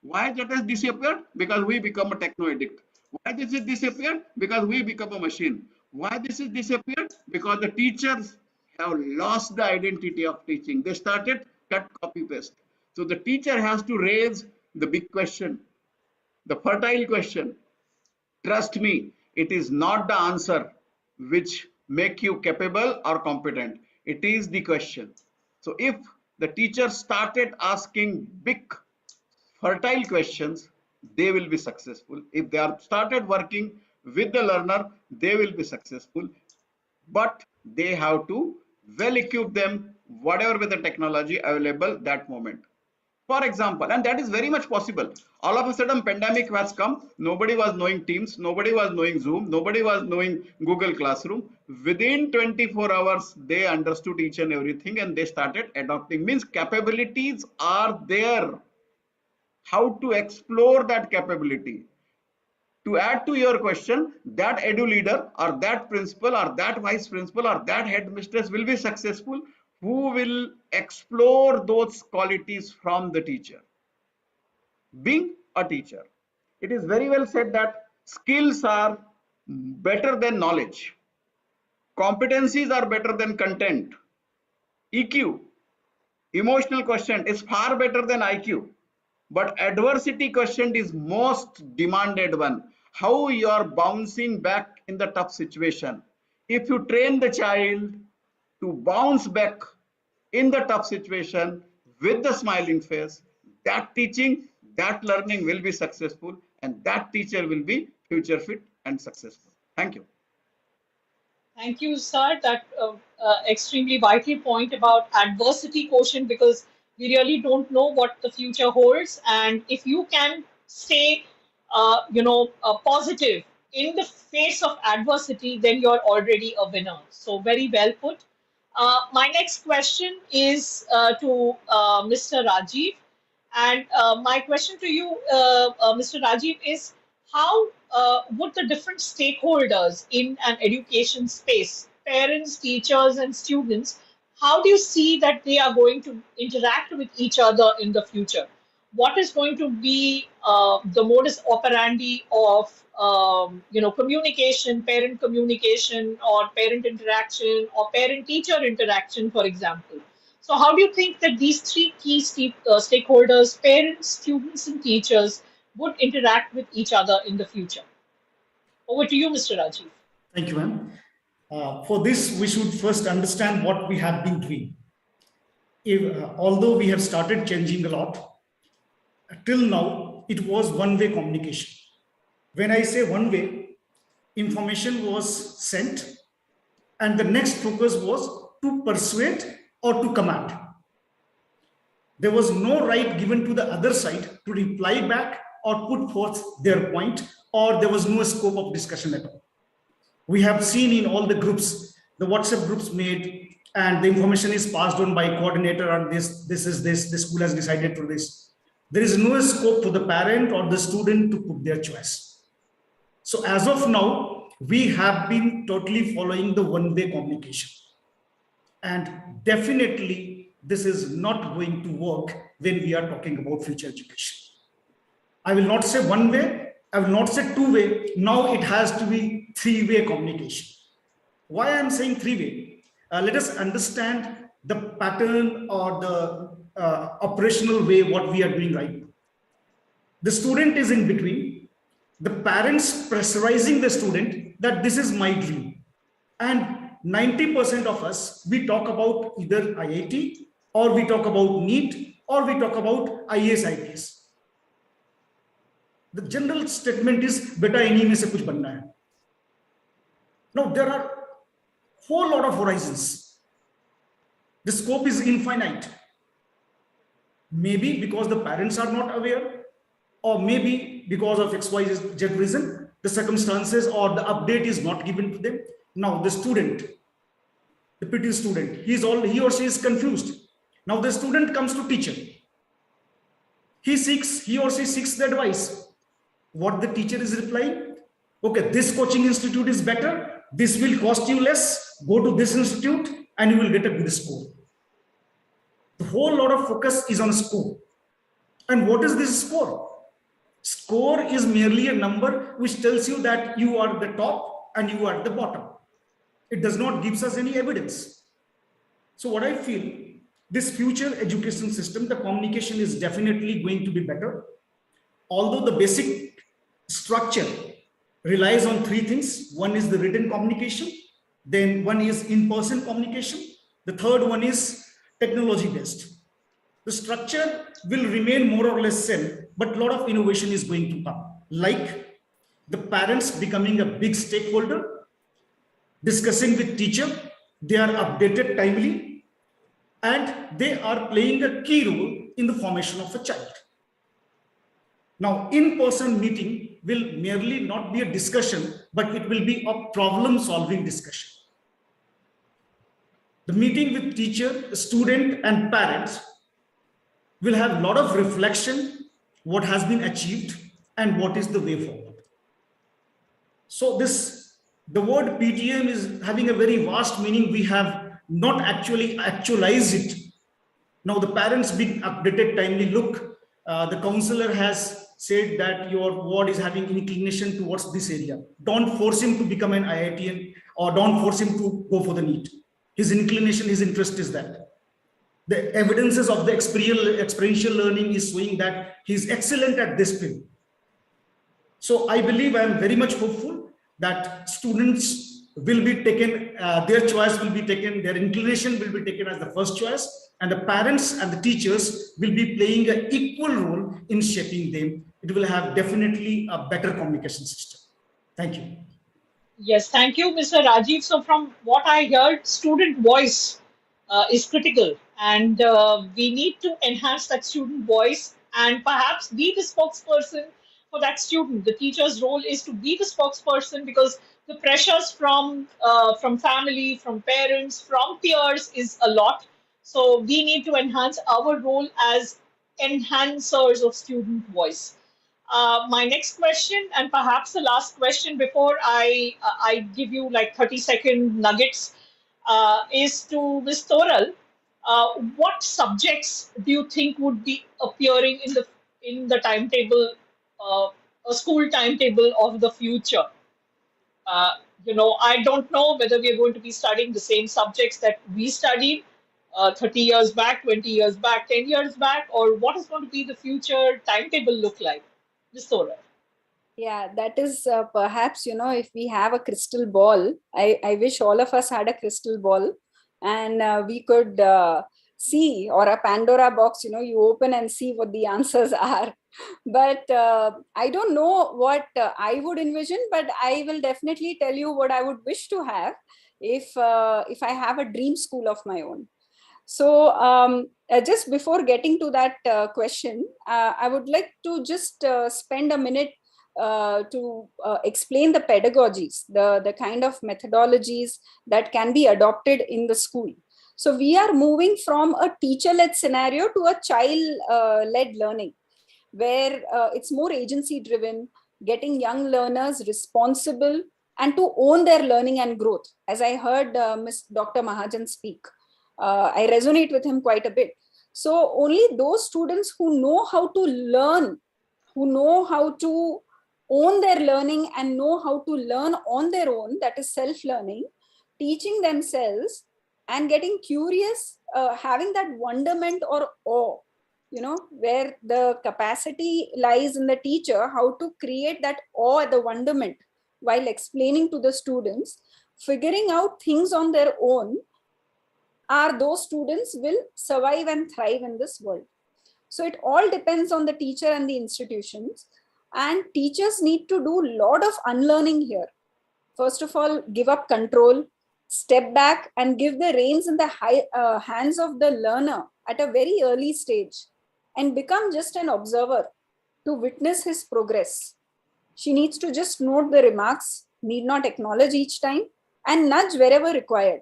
Why that has disappeared? Because we become a techno addict. Why this is disappeared? Because we become a machine. Why this is disappeared? Because the teachers have lost the identity of teaching. They started cut, copy, paste. So the teacher has to raise the big question, the fertile question. Trust me, it is not the answer which make you capable or competent. It is the question. So if the teacher started asking big fertile questions, they will be successful. If they are started working with the learner, they will be successful. But they have to well equip them, whatever with the technology available that moment. For example, and that is very much possible. All of a sudden, pandemic has come. Nobody was knowing Teams. Nobody was knowing Zoom. Nobody was knowing Google Classroom. Within 24 hours, they understood each and everything, and they started adopting. Means capabilities are there. How to explore that capability? To add to your question, that edu leader or that principal or that vice principal or that headmistress will be successful who will explore those qualities from the teacher. Being a teacher, it is very well said that skills are better than knowledge. Competencies are better than content. EQ, emotional quotient, is far better than IQ. But adversity quotient is most demanded one. How you are bouncing back in the tough situation. If you train the child to bounce back in the tough situation with the smiling face, that teaching, that learning will be successful, and that teacher will be future fit and successful. Thank you. Thank you, sir. That extremely vital point about adversity quotient, because we really don't know what the future holds. And if you can stay, positive in the face of adversity, then you're already a winner. So very well put. My next question is to Mr. Rajiv. And my question to you, Mr. Rajiv, is how would the different stakeholders in an education space, parents, teachers, and students, how do you see that they are going to interact with each other in the future? What is going to be the modus operandi of communication, parent communication, or parent interaction, or parent-teacher interaction, for example? So how do you think that these three key stakeholders, parents, students, and teachers, would interact with each other in the future? Over to you, Mr. Rajiv. Thank you, ma'am. For this, we should first understand what we have been doing. Although we have started changing a lot, till now, it was one-way communication. When I say one-way, information was sent, and the next focus was to persuade or to command. There was no right given to the other side to reply back or put forth their point, or there was no scope of discussion at all. We have seen in all the groups, the WhatsApp groups made, and the information is passed on by coordinator, and the school has decided to this. There is no scope for the parent or the student to put their choice. So as of now, we have been totally following the one-way communication. And definitely, this is not going to work when we are talking about future education. I will not say one way, I will not say two-way. Now it has to be three-way communication. Why I'm saying three-way? Let us understand the pattern or the operational way what we are doing right now. The student is in between. The parents pressurizing the student that this is my dream. And 90% of us, we talk about either IIT or we talk about NEET or we talk about IAS, IPS. The general statement is beta इन्हीं में से कुछ बनना है. Now there are whole lot of horizons. The scope is infinite. Maybe because the parents are not aware, or maybe because of XYZ reason, the circumstances or the update is not given to them. Now the student, the PT student, he or she is confused. Now the student comes to teacher. He or she seeks the advice. What the teacher is replying? Okay, this coaching institute is better. This will cost you less. Go to this institute and you will get a good score. The whole lot of focus is on score. And what is this score? Score is merely a number which tells you that you are the top and you are the bottom. It does not give us any evidence. So what I feel, this future education system, the communication is definitely going to be better. Although the basic structure relies on three things. One is the written communication. Then one is in-person communication. The third one is technology-based. The structure will remain more or less same, but a lot of innovation is going to come. Like the parents becoming a big stakeholder, discussing with teacher, they are updated timely, and they are playing a key role in the formation of a child. Now, in-person meeting will merely not be a discussion, but it will be a problem-solving discussion. The meeting with teacher, student, and parents will have a lot of reflection, what has been achieved, and what is the way forward. So the word PTM is having a very vast meaning. We have not actually actualized it. Now the parents being updated timely. Look, the counselor has said that your ward is having inclination towards this area. Don't force him to become an IITian, or don't force him to go for the NEET. His inclination, his interest is that. The evidences of the experiential learning is showing that he's excellent at this field. So I believe, I am very much hopeful that students will be taken, their choice will be taken, their inclination will be taken as the first choice, and the parents and the teachers will be playing an equal role in shaping them. It will have definitely a better communication system. Thank you. Yes, thank you, Mr. Rajiv. So from what I heard, student voice is critical, and we need to enhance that student voice and perhaps be the spokesperson for that student. The teacher's role is to be the spokesperson, because the pressures from family, from parents, from peers is a lot. So we need to enhance our role as enhancers of student voice. My next question, and perhaps the last question before I give you like 30-second nuggets, is to Ms. Toral. What subjects do you think would be appearing in the timetable, a school timetable of the future? I don't know whether we are going to be studying the same subjects that we studied 30 years back, 20 years back, 10 years back, or what is going to be the future timetable look like? Ms. Toral. Yeah, that is perhaps, if we have a crystal ball, I wish all of us had a crystal ball, and we could see, or a Pandora box, you open and see what the answers are. But I don't know what I would envision, but I will definitely tell you what I would wish to have if I have a dream school of my own. So just before getting to that question, I would like to just spend a minute to explain the pedagogies, the kind of methodologies that can be adopted in the school. So we are moving from a teacher-led scenario to a child-led learning, where it's more agency-driven, getting young learners responsible and to own their learning and growth. As I heard Dr. Mahajan speak, I resonate with him quite a bit. So only those students who know how to learn, who know how to own their learning and know how to learn on their own, that is self-learning, teaching themselves and getting curious, having that wonderment or awe, where the capacity lies in the teacher, how to create that awe, the wonderment, while explaining to the students, figuring out things on their own, are those students will survive and thrive in this world. So it all depends on the teacher and the institutions. And teachers need to do a lot of unlearning here. First of all, give up control, step back and give the reins in the hands of the learner at a very early stage and become just an observer to witness his progress. She needs to just note the remarks, need not acknowledge each time, and nudge wherever required.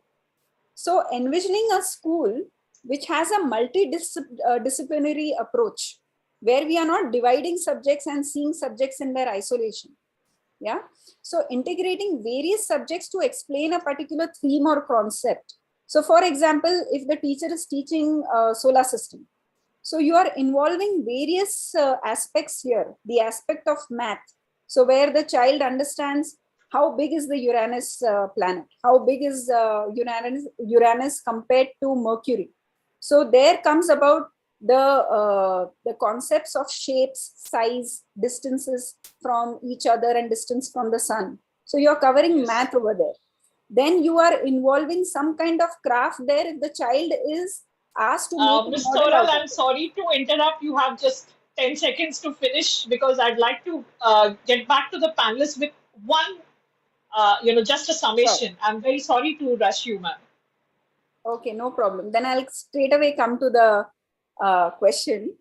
So envisioning a school which has a multidisciplinary approach, where we are not dividing subjects and seeing subjects in their isolation. Yeah. So integrating various subjects to explain a particular theme or concept. So for example, if the teacher is teaching solar system, so you are involving various aspects here, the aspect of math. So where the child understands how big is the Uranus planet, how big is Uranus compared to Mercury. So there comes about the concepts of shapes, size, distances from each other and distance from the sun. So you're covering math over there. Then you are involving some kind of craft there if the child is asked to make Ms. Toral, I'm sorry to interrupt. You have just 10 seconds to finish because I'd like to get back to the panelists with one, just a summation. Sure. I'm very sorry to rush you, ma'am. Okay, no problem. Then I'll straight away come to the question.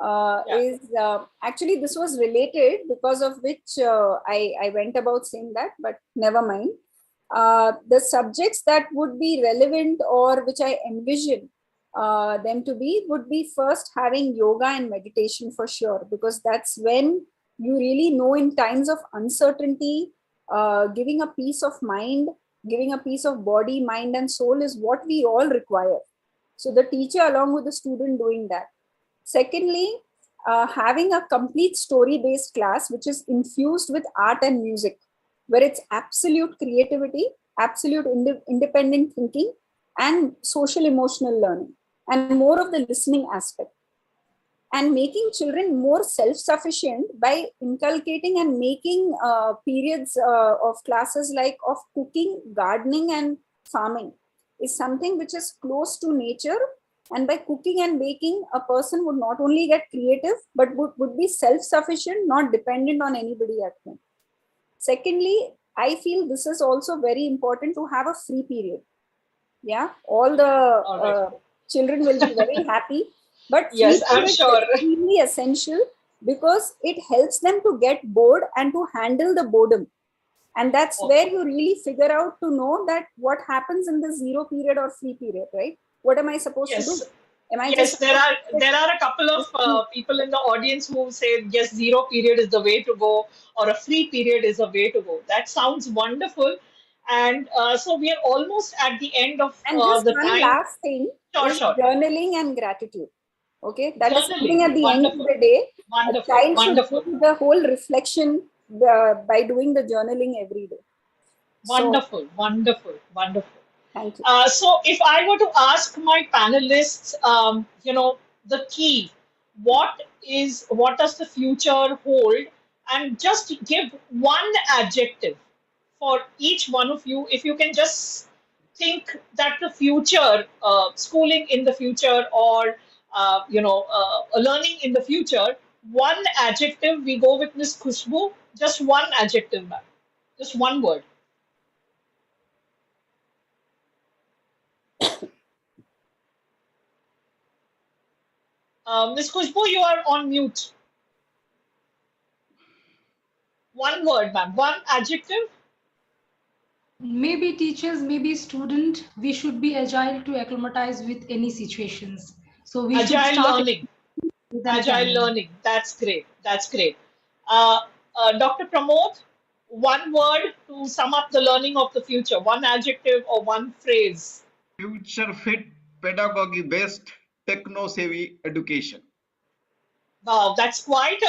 Actually, this was related because of which I went about saying that, but never mind. The subjects that would be relevant or which I envision them to be would be first having yoga and meditation for sure, because that's when you really know in times of uncertainty, giving a peace of mind, giving a peace of body, mind and soul is what we all require. So the teacher along with the student doing that. Secondly, having a complete story-based class, which is infused with art and music, where it's absolute creativity, absolute independent thinking, and social emotional learning, and more of the listening aspect. And making children more self-sufficient by inculcating and making periods of classes like of cooking, gardening, and farming is something which is close to nature. And by cooking and baking, a person would not only get creative, but would be self-sufficient, not dependent on anybody at home. Secondly, I feel this is also very important to have a free period. Yeah, all the children will be very happy. But yes, I'm sure it's extremely essential because it helps them to get bored and to handle the boredom. And that's where you really figure out to know that what happens in the zero period or free period, right? What am I supposed to do? Am I there are a couple of people in the audience who say, yes, zero period is the way to go, or a free period is the way to go. That sounds wonderful. And so we are almost at the end of the time. And just one last thing is journaling and gratitude. Okay, that is something at the end of the day. A child should do the whole reflection by doing the journaling every day. Wonderful, wonderful, wonderful. Thank you. So if I were to ask my panelists, the key, what does the future hold? And just give one adjective for each one of you. If you can just think that the future, schooling in the future, or learning in the future, one adjective. We go with Miss Khushboo. Just one adjective, ma'am. Just one word. Miss Khushboo, you are on mute. One word, ma'am. One adjective. Maybe teachers, maybe student. We should be agile to acclimatize with any situations. So we should start learning. Agile learning. That's great. That's great. Dr. Pramod, one word to sum up the learning of the future. One adjective or one phrase. Future fit, pedagogy based, techno savvy education. Wow, that's quite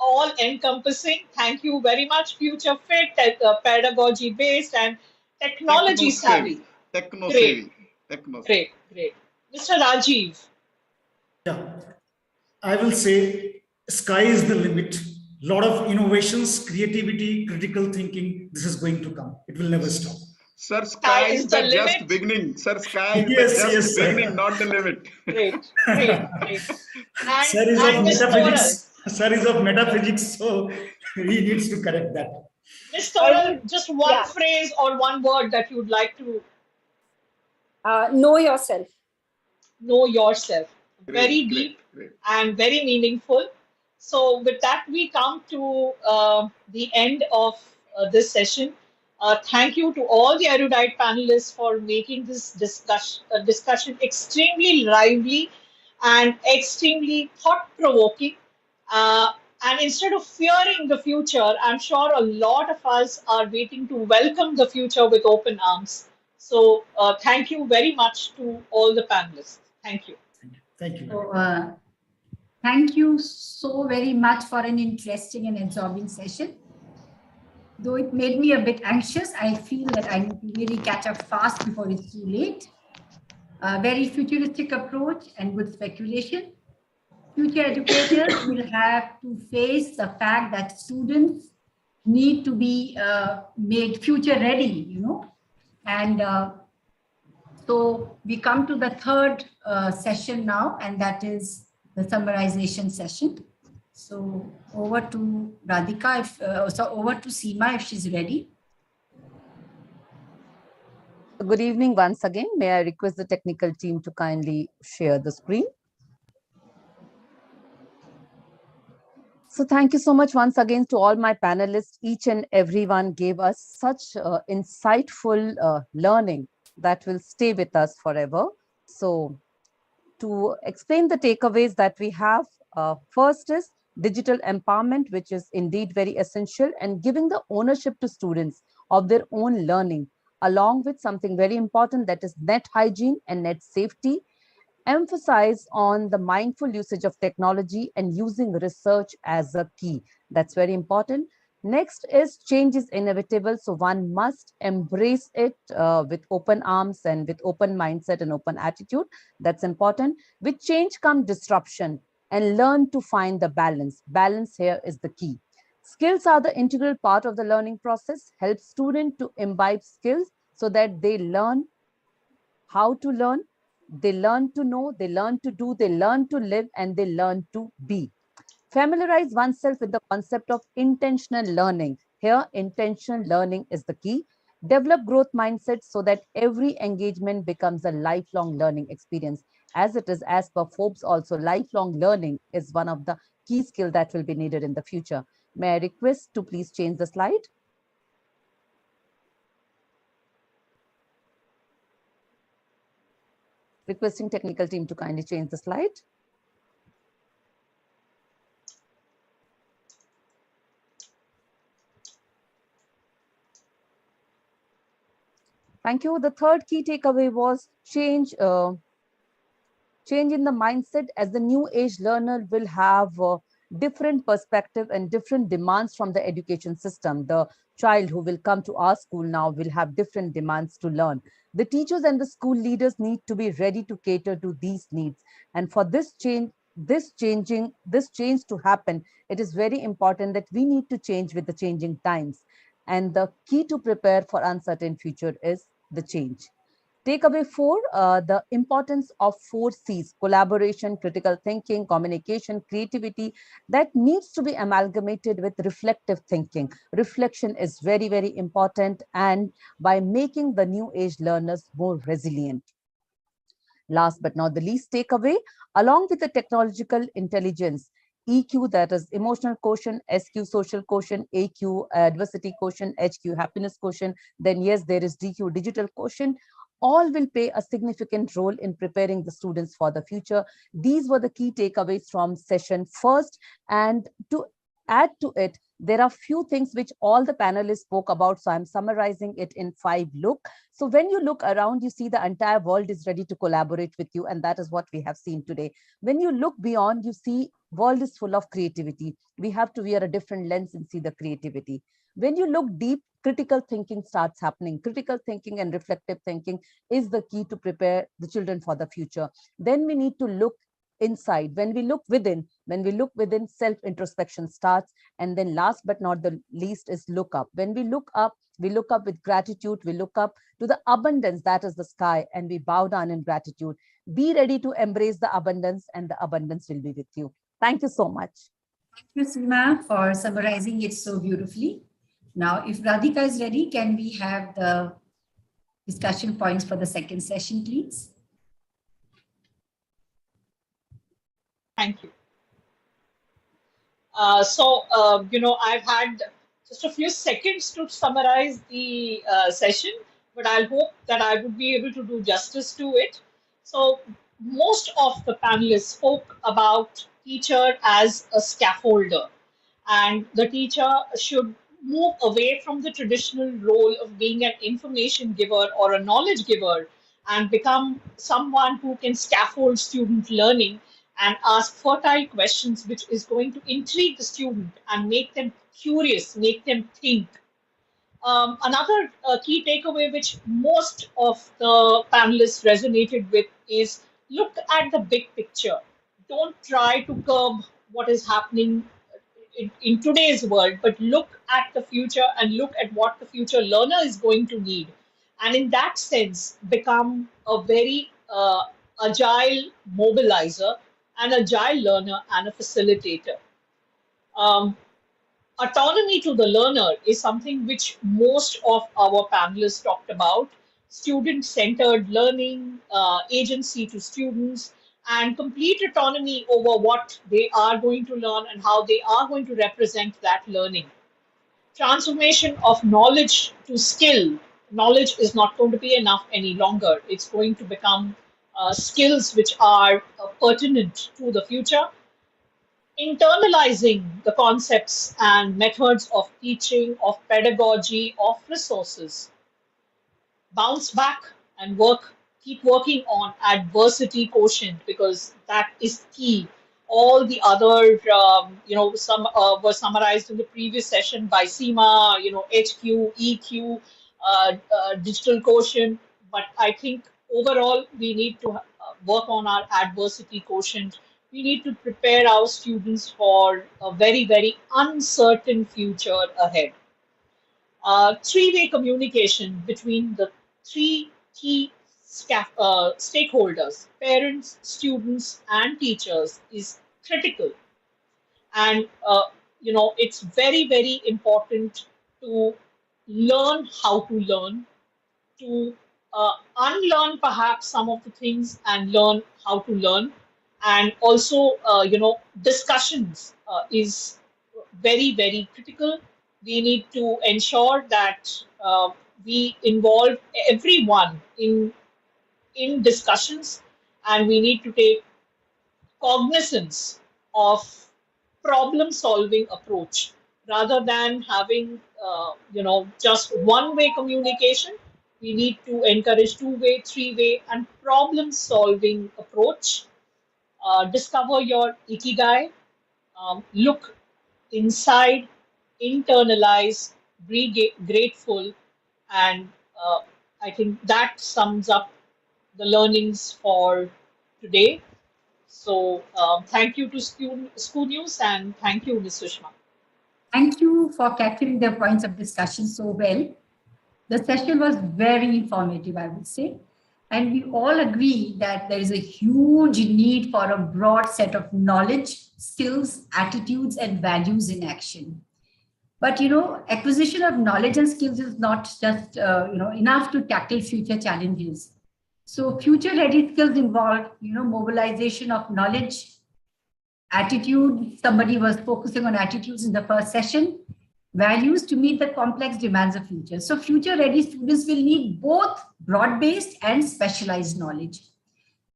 all encompassing. Thank you very much. Future fit, pedagogy based, and technology savvy. Techno savvy. Great, great. Mr. Rajiv. Yeah, I will say sky is the limit. A lot of innovations, creativity, critical thinking, this is going to come. It will never stop. Sir, sky is the just beginning. Sir, sky is the just beginning, not the limit. Great, great, great. And, sir is of Miss metaphysics. Sir is of metaphysics, so he needs to correct that. Miss Toral, just one phrase or one word that you'd like to. Know yourself. Know yourself. Very Great, deep great. and very meaningful. So with that, we come to the end of this session. Thank you to all the erudite panelists for making this discussion extremely lively and extremely thought-provoking. And instead of fearing the future, I'm sure a lot of us are waiting to welcome the future with open arms. So thank you very much to all the panelists. Thank you. Thank you. So, thank you so very much for an interesting and absorbing session. Though it made me a bit anxious, I feel that I need to really catch up fast before it's too late. A very futuristic approach and good speculation. Future educators will have to face the fact that students need to be made future ready, you know. And so we come to the third session now, and that is the summarization session. So over to Radhika, over to Seema if she's ready. Good evening once again. May I request the technical team to kindly share the screen? So thank you so much once again to all my panelists. Each and everyone gave us such insightful learning that will stay with us forever. So to explain the takeaways that we have, first is digital empowerment, which is indeed very essential, and giving the ownership to students of their own learning, along with something very important, that is net hygiene and net safety. Emphasize on the mindful usage of technology and using research as a key. That's very important. Next is change is inevitable, so one must embrace it with open arms and with open mindset and open attitude. That's important. With change comes disruption, and learn to find the balance. Balance here is the key. Skills are the integral part of the learning process. Help students to imbibe skills so that they learn how to learn, they learn to know, they learn to do, they learn to live, and they learn to be. Familiarize oneself with the concept of intentional learning. Here, intentional learning is the key. Develop growth mindset so that every engagement becomes a lifelong learning experience. As it is, as per Forbes also, lifelong learning is one of the key skills that will be needed in the future. May I request to please change the slide? Requesting technical team to kindly change the slide. Thank you. The third key takeaway was change in the mindset, as the new age learner will have different perspective and different demands from the education system. The child who will come to our school now will have different demands to learn. The teachers and the school leaders need to be ready to cater to these needs. And for this change to happen, it is very important that we need to change with the changing times. And the key to prepare for uncertain future is the change. Takeaway 4, the importance of 4 C's: collaboration, critical thinking, communication, creativity, that needs to be amalgamated with reflective thinking. Reflection is very, very important, and by making the new age learners more resilient. Last but not the least takeaway, along with the technological intelligence, EQ, that is emotional quotient, SQ social quotient, AQ adversity quotient, HQ happiness quotient, then yes, there is DQ digital quotient, all will play a significant role in preparing the students for the future. These were the key takeaways from session first. And to add to it, there are few things which all the panelists spoke about. So I'm summarizing it in 5 look. So when you look around, you see the entire world is ready to collaborate with you. And that is what we have seen today. When you look beyond, you see world is full of creativity. We have to wear a different lens and see the creativity. When you look deep, critical thinking starts happening. Critical thinking and reflective thinking is the key to prepare the children for the future. Then we need to look inside. When we look within, self-introspection starts. And then last but not the least is look up. When we look up, We look up with gratitude. We look up to the abundance that is the sky, and we bow down in gratitude. Be ready to embrace the abundance, and the abundance will be with you. Thank you so much. Thank you, Seema, for summarizing it so beautifully. Now, if Radhika is ready, can we have the discussion points for the second session, please? Thank you. I've had just a few seconds to summarize the session, but I'll hope that I would be able to do justice to it. So most of the panelists spoke about teacher as a scaffolder, and the teacher should move away from the traditional role of being an information giver or a knowledge giver and become someone who can scaffold student learning and ask fertile questions, which is going to intrigue the student and make them curious, make them think. Another key takeaway which most of the panelists resonated with is look at the big picture. Don't try to curb what is happening in today's world, but look at the future and look at what the future learner is going to need. And in that sense, become a very agile mobilizer, an agile learner, and a facilitator. Autonomy to the learner is something which most of our panelists talked about. Student-centered learning, agency to students, and complete autonomy over what they are going to learn and how they are going to represent that learning. Transformation of knowledge to skill. Knowledge is not going to be enough any longer. It's going to become skills which are pertinent to the future. Internalizing the concepts and methods of teaching, of pedagogy, of resources. Bounce back and keep working on adversity quotient, because that is key. All the other, some were summarized in the previous session by Seema, HQ, EQ, digital quotient. But I think overall, we need to work on our adversity quotient. We need to prepare our students for a very, very uncertain future ahead. Three-way communication between the three key stakeholders, parents, students, and teachers, is critical. And, it's very, very important to learn how to learn, to unlearn perhaps some of the things and learn how to learn. And also, discussions is very, very critical. We need to ensure that we involve everyone in discussions, and we need to take cognizance of problem-solving approach rather than having, just one-way communication. We need to encourage two-way, three-way, and problem-solving approach. Discover your ikigai, look inside, internalize, be grateful, and I think that sums up the learnings for today. So thank you to School News, and thank you, Ms. Sushma. Thank you for capturing the points of discussion so well. The session was very informative, I would say. And we all agree that there is a huge need for a broad set of knowledge, skills, attitudes, and values in action. But, acquisition of knowledge and skills is not just, enough to tackle future challenges. So future-ready skills involve, mobilization of knowledge, attitude. Somebody was focusing on attitudes in the first session. Values to meet the complex demands of future. So future-ready students will need both broad-based and specialized knowledge.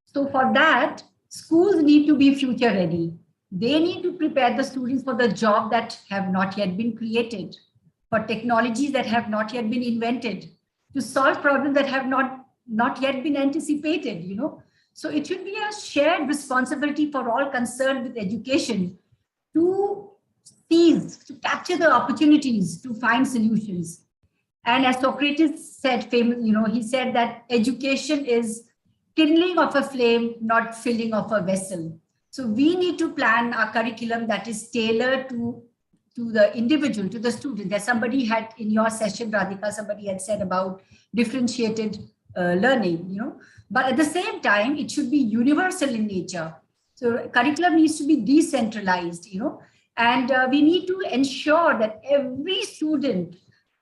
So for that, schools need to be future-ready. They need to prepare the students for the job that have not yet been created, for technologies that have not yet been invented, to solve problems that have not yet been anticipated, So it should be a shared responsibility for all concerned with education to seize, to capture the opportunities, to find solutions. And as Socrates said, he said that education is kindling of a flame, not filling of a vessel. So we need to plan a curriculum that is tailored to to the individual, to the student. That somebody had in your session, Radhika, somebody had said about differentiated learning, you know, but at the same time, it should be universal in nature. So curriculum needs to be decentralized, you know, and we need to ensure that every student,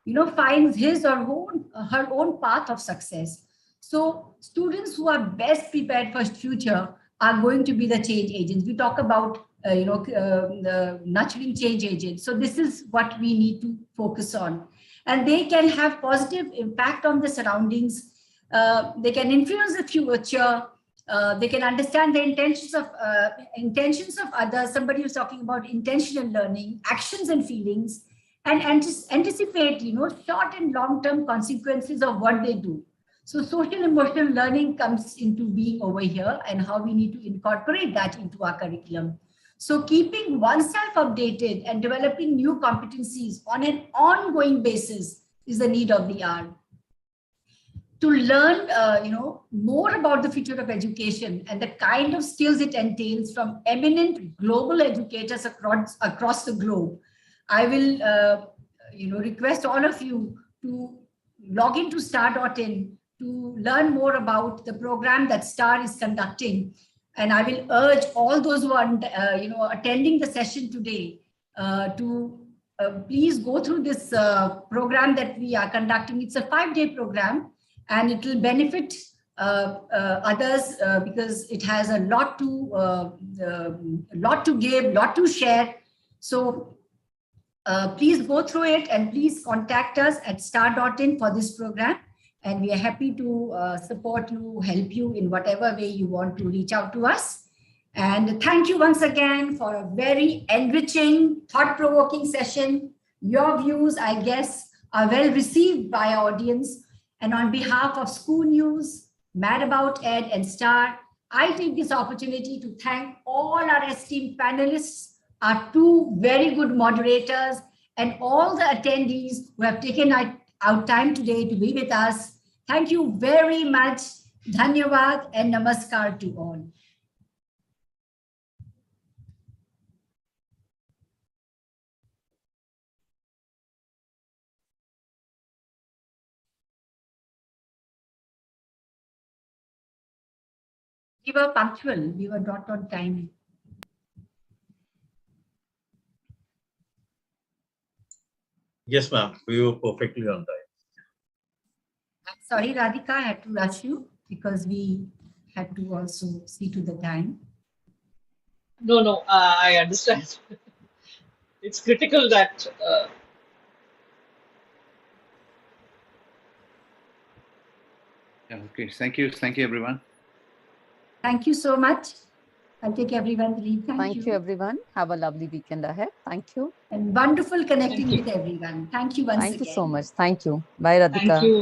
you know, finds his or her own path of success. So students who are best prepared for future are going to be the change agents. We talk about, nurturing change agents. So this is what we need to focus on. And they can have positive impact on the surroundings. They can influence the future. They can understand the intentions of others. Somebody was talking about intentional learning, actions and feelings, and anticipate, you know, short and long-term consequences of what they do. So social emotional learning comes into being over here, and how we need to incorporate that into our curriculum. So keeping oneself updated and developing new competencies on an ongoing basis is the need of the hour. To learn, more about the future of education and the kind of skills it entails from eminent global educators across the globe, I will, request all of you to log into star.in to learn more about the program that STAR is conducting. And I will urge all those who are, attending the session today to please go through this program that we are conducting. It's a 5-day program, and it will benefit others because it has a lot to give, lot to share. So please go through it, and please contact us at star.in for this program. And we are happy to support you, help you in whatever way you want to reach out to us. And thank you once again for a very enriching, thought-provoking session. Your views, I guess, are well received by our audience. And on behalf of School News, Mad About Ed, and STAR, I take this opportunity to thank all our esteemed panelists, our 2 very good moderators, and all the attendees who have taken out time today to be with us. Thank you very much. Dhanyavad and namaskar to all. We were punctual. We were not on time. Yes, ma'am. We were perfectly on time. Sorry, Radhika, I had to rush you because we had to also see to the time. No, I understand. It's critical that Yeah, okay. Thank you, everyone. Thank you so much. I'll take everyone's leave. Thank you, everyone. Have a lovely weekend ahead. Thank you. And wonderful connecting with everyone. Thank you once again. Thank you so much. Thank you. Bye, Radhika. Thank you.